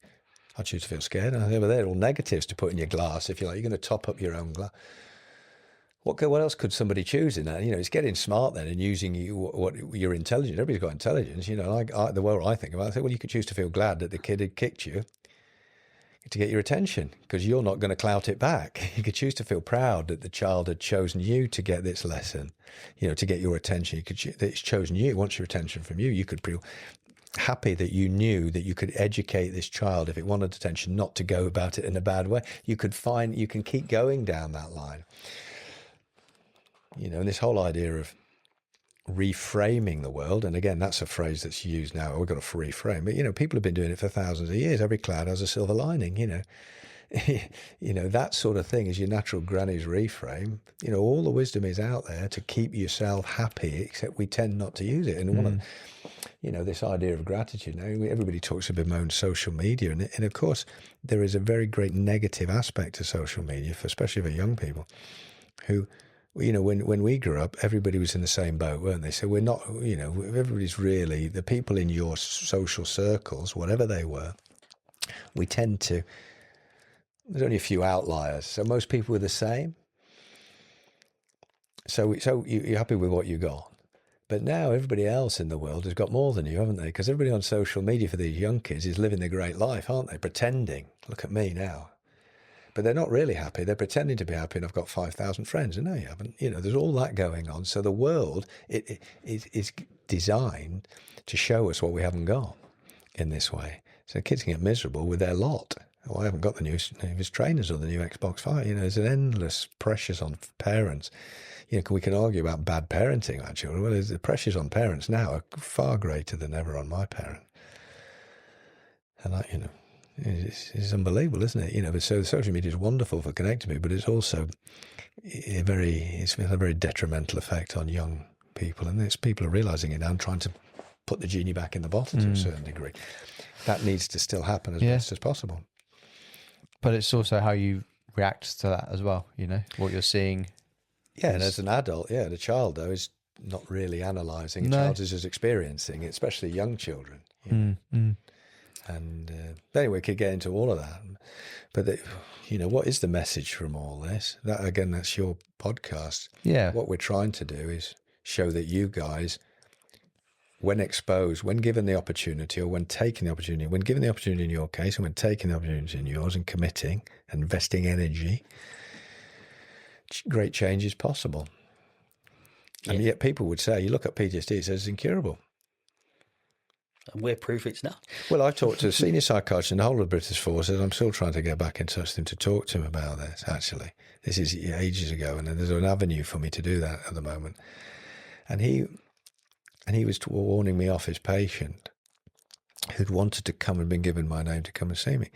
I choose to feel scared. And I said, well, they're all negatives to put in your glass. If you like, you're going to top up your own glass. What else could somebody choose in that? It's getting smart then and using your intelligence. Everybody's got intelligence. The way I think about it, I say, well, you could choose to feel glad that the kid had kicked you to get your attention because you're not going to clout it back. You could choose to feel proud that the child had chosen you to get this lesson, to get your attention. That it's chosen you, it wants your attention from you. You could feel happy that you knew that you could educate this child if it wanted attention, not to go about it in a bad way. You can keep going down that line. And this whole idea of reframing the world, and again, that's a phrase that's used now. We've got to reframe, but people have been doing it for thousands of years. Every cloud has a silver lining. That sort of thing is your natural granny's reframe. All the wisdom is out there to keep yourself happy, except we tend not to use it. And one of this idea of gratitude. Now, everybody talks about bemoan social media, and of course, there is a very great negative aspect to social media, especially for young people, who. When we grew up, everybody was in the same boat, weren't they? So we're not, everybody's really, the people in your social circles, whatever they were, we tend to, there's only a few outliers. So most people were the same. So you're happy with what you got. But now everybody else in the world has got more than you, haven't they? Because everybody on social media for these young kids is living their great life, aren't they? Pretending. Look at me now. But they're not really happy. They're pretending to be happy, and I've got 5,000 friends. And no, you haven't. There's all that going on. So the world is designed to show us what we haven't got in this way. So kids can get miserable with their lot. Oh, I haven't got the newest trainers or the new Xbox 5. There's an endless pressures on parents. We can argue about bad parenting, actually. Well, the pressures on parents now are far greater than ever on my parent. And that, it's unbelievable, isn't it? But so social media is wonderful for connecting people, but it's also it's a very detrimental effect on young people, and people are realising it now and trying to put the genie back in the bottle to a certain degree. That needs to still happen as best as possible. But it's also how you react to that as well. What you're seeing. Yeah, and as an adult, the child though is not really analysing. A child is just experiencing it, especially young children. And anyway, we could get into all of that. But, what is the message from all this? That, again, that's your podcast. Yeah. What we're trying to do is show that you guys, when exposed, when given the opportunity or when taking the opportunity, when given the opportunity in your case and when taking the opportunity in yours and committing and investing energy, great change is possible. Yeah. And yet people would say, you look at PTSD, it says it's incurable. And we're proof it's not. Well, I've talked to a senior psychiatrist in the whole of the British Forces. I'm still trying to get back in touch with him to talk to him about this, actually. This is ages ago, and there's an avenue for me to do that at the moment. And he was warning me off his patient who'd wanted to come and been given my name to come and see me.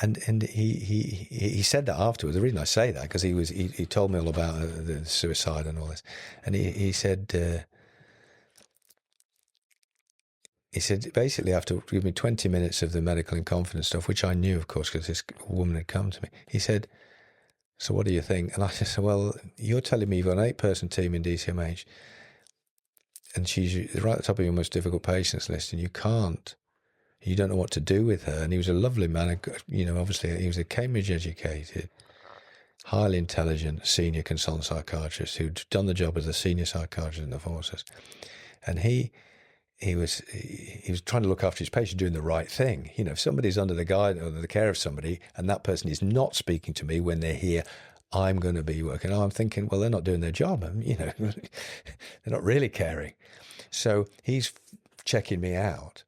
And he said that afterwards. The reason I say that, because he told me all about the suicide and all this. And he said... He said, basically, after giving me 20 minutes of the medical and confidence stuff, which I knew, of course, because this woman had come to me, he said, so what do you think? And I said, well, you're telling me you've got an 8-person team in DCMH, and she's right at the top of your most difficult patients list, and you can't You don't know what to do with her. And he was a lovely man. You know, obviously he was a Cambridge educated, highly intelligent senior consultant psychiatrist who'd done the job as a senior psychiatrist in the forces. And he was trying to look after his patient, doing the right thing. You know, if somebody's under the guide or the care of somebody and that person is not speaking to me when they're here, I'm going to be working. I'm thinking, well, they're not doing their job. You know, they're not really caring. So he's checking me out.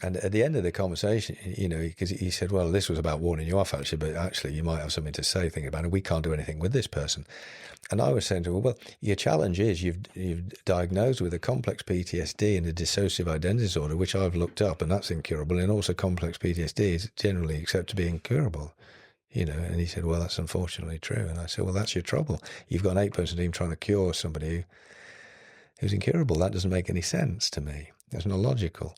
And at the end of the conversation, you know, because he said, well, this was about warning you off, actually, but actually you might have something to say, thinking about it. We can't do anything with this person. And I was saying to him, well, your challenge is you've diagnosed with a complex PTSD and a dissociative identity disorder, which I've looked up, and that's incurable. And also complex PTSD is generally accepted to be incurable. You know, and he said, well, that's unfortunately true. And I said, well, that's your trouble. You've got an 8-person team trying to cure somebody who's incurable. That doesn't make any sense to me. That's not logical.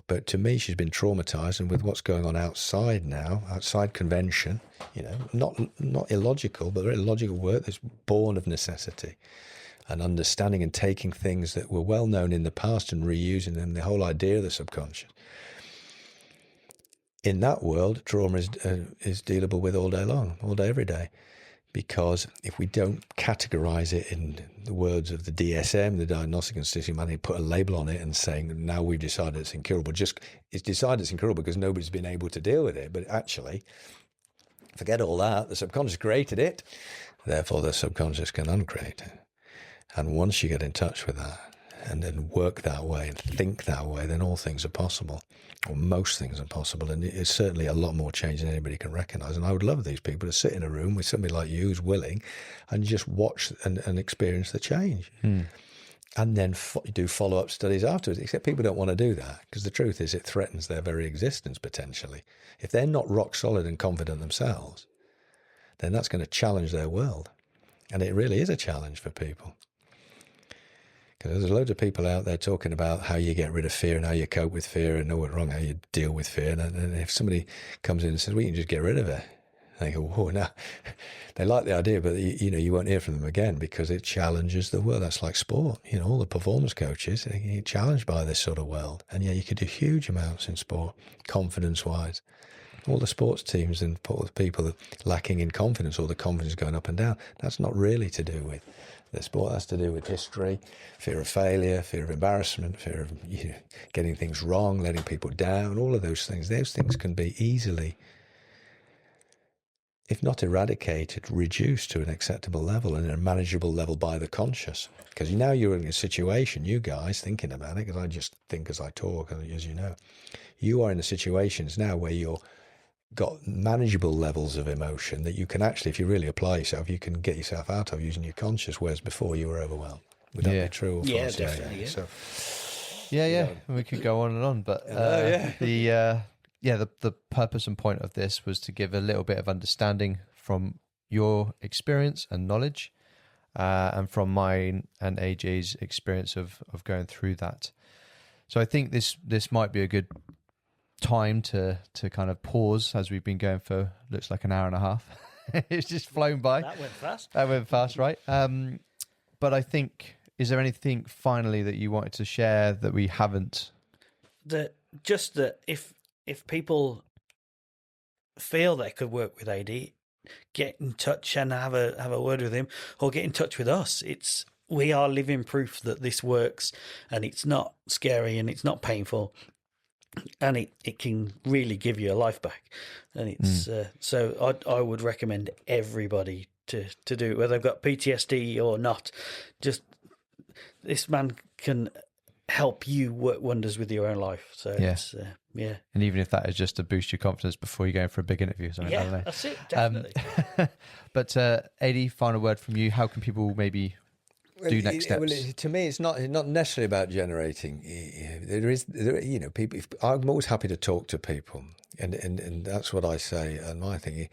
But to me, she's been traumatized, and with what's going on outside now, outside convention, you know, not illogical, but very logical work that's born of necessity and understanding and taking things that were well known in the past and reusing them, the whole idea of the subconscious. In that world, trauma is dealable with all day long, all day, every day. Because if we don't categorize it in the words of the DSM, the Diagnostic and Statistical Manual, put a label on it and saying, now we've decided it's incurable. It's decided it's incurable because nobody's been able to deal with it. But actually, forget all that. The subconscious created it. Therefore, the subconscious can uncreate it. And once you get in touch with that and then work that way and think that way, then all things are possible. Or most things are possible, and it's certainly a lot more change than anybody can recognise. And I would love these people to sit in a room with somebody like you who's willing and just watch and experience the change. And then do follow-up studies afterwards, except people don't want to do that because the truth is it threatens their very existence potentially. If they're not rock solid and confident themselves, then that's going to challenge their world. And it really is a challenge for people. Because there's loads of people out there talking about how you get rid of fear and how you cope with fear and know what's wrong, how you deal with fear. And if somebody comes in and says, well, you can just get rid of it. They go, whoa, no. They like the idea, but you won't hear from them again because it challenges the world. That's like sport. You know, all the performance coaches, they get challenged by this sort of world. And yeah, you could do huge amounts in sport, confidence-wise. All the sports teams and people lacking in confidence, or the confidence going up and down, that's not really to do with the sport. Has to do with history, fear of failure, fear of embarrassment, fear of getting things wrong, letting people down, all of those things. Those things can be easily, if not eradicated, reduced to an acceptable level and a manageable level by the conscious. Because now you're in a situation, you guys, thinking about it, because I just think as I talk, as you know, you are in the situations now where you're got manageable levels of emotion that you can actually, if you really apply yourself, you can get yourself out of using your conscious, whereas before you were overwhelmed. Would that be true? Or yeah, false? definitely. Yeah. So, Yeah. We could go on and on, but the purpose and point of this was to give a little bit of understanding from your experience and knowledge, and from mine and AJ's experience of going through that. So I think this might be a good time to kind of pause, as we've been going for looks like an hour and a half. It's just flown by. That went fast, right? But I think, is there anything finally that you wanted to share that we haven't? That if people feel they could work with AD, get in touch and have a word with him, or get in touch with us. We are living proof that this works, and it's not scary and it's not painful. And it can really give you a life back. And it's so I would recommend everybody to do it, whether they've got PTSD or not. Just this man can help you work wonders with your own life. So it's, And even if that is just to boost your confidence before you go for a big interview or something. I don't know. That's it, definitely. But AD, final word from you. How can people maybe do next steps? Well, to me, it's not necessarily about generating. People. I'm always happy to talk to people, and that's what I say. And my thing,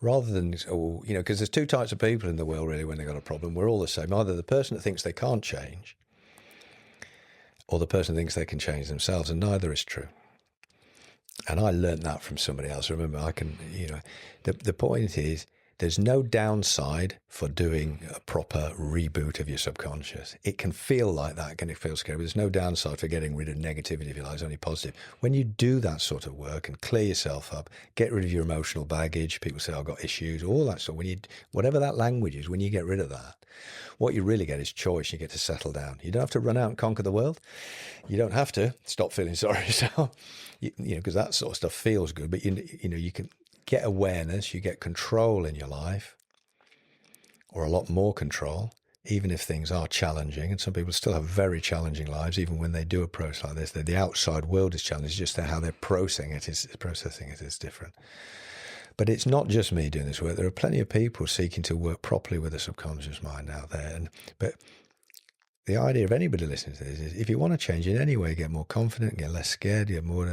rather than because there's two types of people in the world really. When they've got a problem, we're all the same. Either the person that thinks they can't change, or the person that thinks they can change themselves, and neither is true. And I learned that from somebody else. Remember, I can. The point is, there's no downside for doing a proper reboot of your subconscious. It can feel like that, can it feel scary? But there's no downside for getting rid of negativity, if you like. It's only positive. When you do that sort of work and clear yourself up, get rid of your emotional baggage, people say, I've got issues, all that stuff. Whatever that language is, when you get rid of that, what you really get is choice. You get to settle down. You don't have to run out and conquer the world. You don't have to stop feeling sorry for yourself, because that sort of stuff feels good. But you can get awareness. You get control in your life, or a lot more control, even if things are challenging. And some people still have very challenging lives, even when they do approach like this. The outside world is challenging. It's just how they're processing it is different. But it's not just me doing this work. There are plenty of people seeking to work properly with the subconscious mind out there. But the idea of anybody listening to this is, if you want to change in any way, get more confident, get less scared, get more,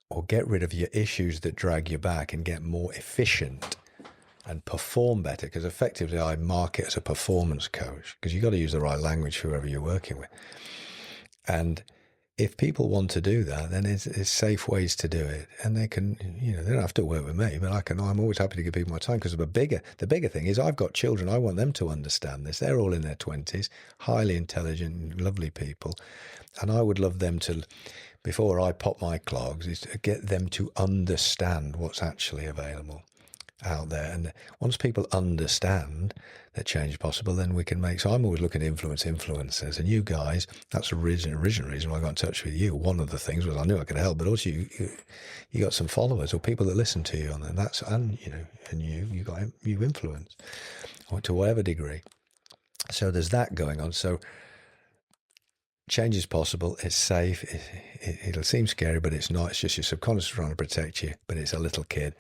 or get rid of your issues that drag you back and get more efficient and perform better. Because effectively, I mark it as a performance coach, because you've got to use the right language for whoever you're working with. And if people want to do that, then there's safe ways to do it, and they can, they don't have to work with me, but I'm always happy to give people my time, because the bigger thing is, I've got children. I want them to understand this. They're all in their 20s, highly intelligent, lovely people, and I would love them to, before I pop my clogs, is to get them to understand what's actually available out there. And once people understand that change is possible, then we can make. So I'm always looking to influence influencers, and you guys, that's the original reason why I got in touch with you. One of the things was I knew I could help, but also you got some followers or people that listen to you on that, and you influence, or to whatever degree. So there's that going on. So change is possible. It's safe. It'll seem scary, but it's not. It's just your subconscious trying to protect you. But it's a little kid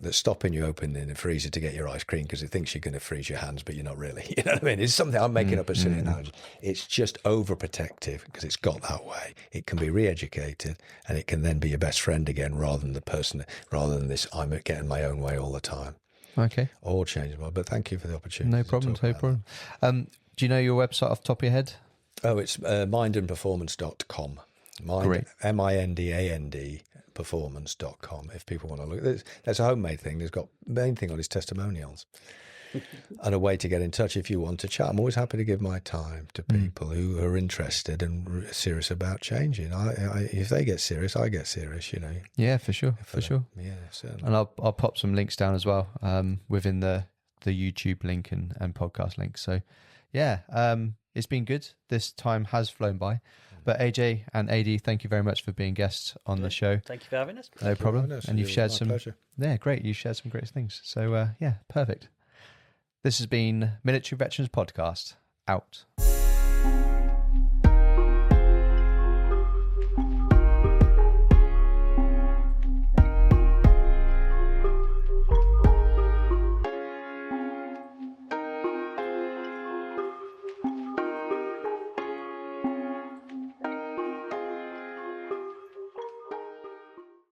that's stopping you opening the freezer to get your ice cream because it thinks you're going to freeze your hands, but you're not really. You know what I mean? It's something, I'm making up a silly analogy. It's just overprotective because it's got that way. It can be re-educated, and it can then be your best friend again, rather than this, I'm getting my own way all the time. Okay. All changes. But thank you for the opportunity. No problem. No problem. Do you know your website off the top of your head? Oh, it's mindandperformance.com. Great. MINDAND performance.com. If people want to look, there's a homemade thing. There's got, main thing on is testimonials and a way to get in touch if you want to chat. I'm always happy to give my time to people who are interested and serious about changing. If they get serious, I get serious, Yeah, for sure. For sure. Yeah, certainly. And I'll pop some links down as well, within the YouTube link and podcast link. So yeah, it's been good. This time has flown by. But AJ and AD, thank you very much for being guests on the show. Thank you for having us. No problem. And you've shared some. Pleasure. Yeah, great. You've shared some great things. So yeah, perfect. This has been Military Veterans Podcast. Out.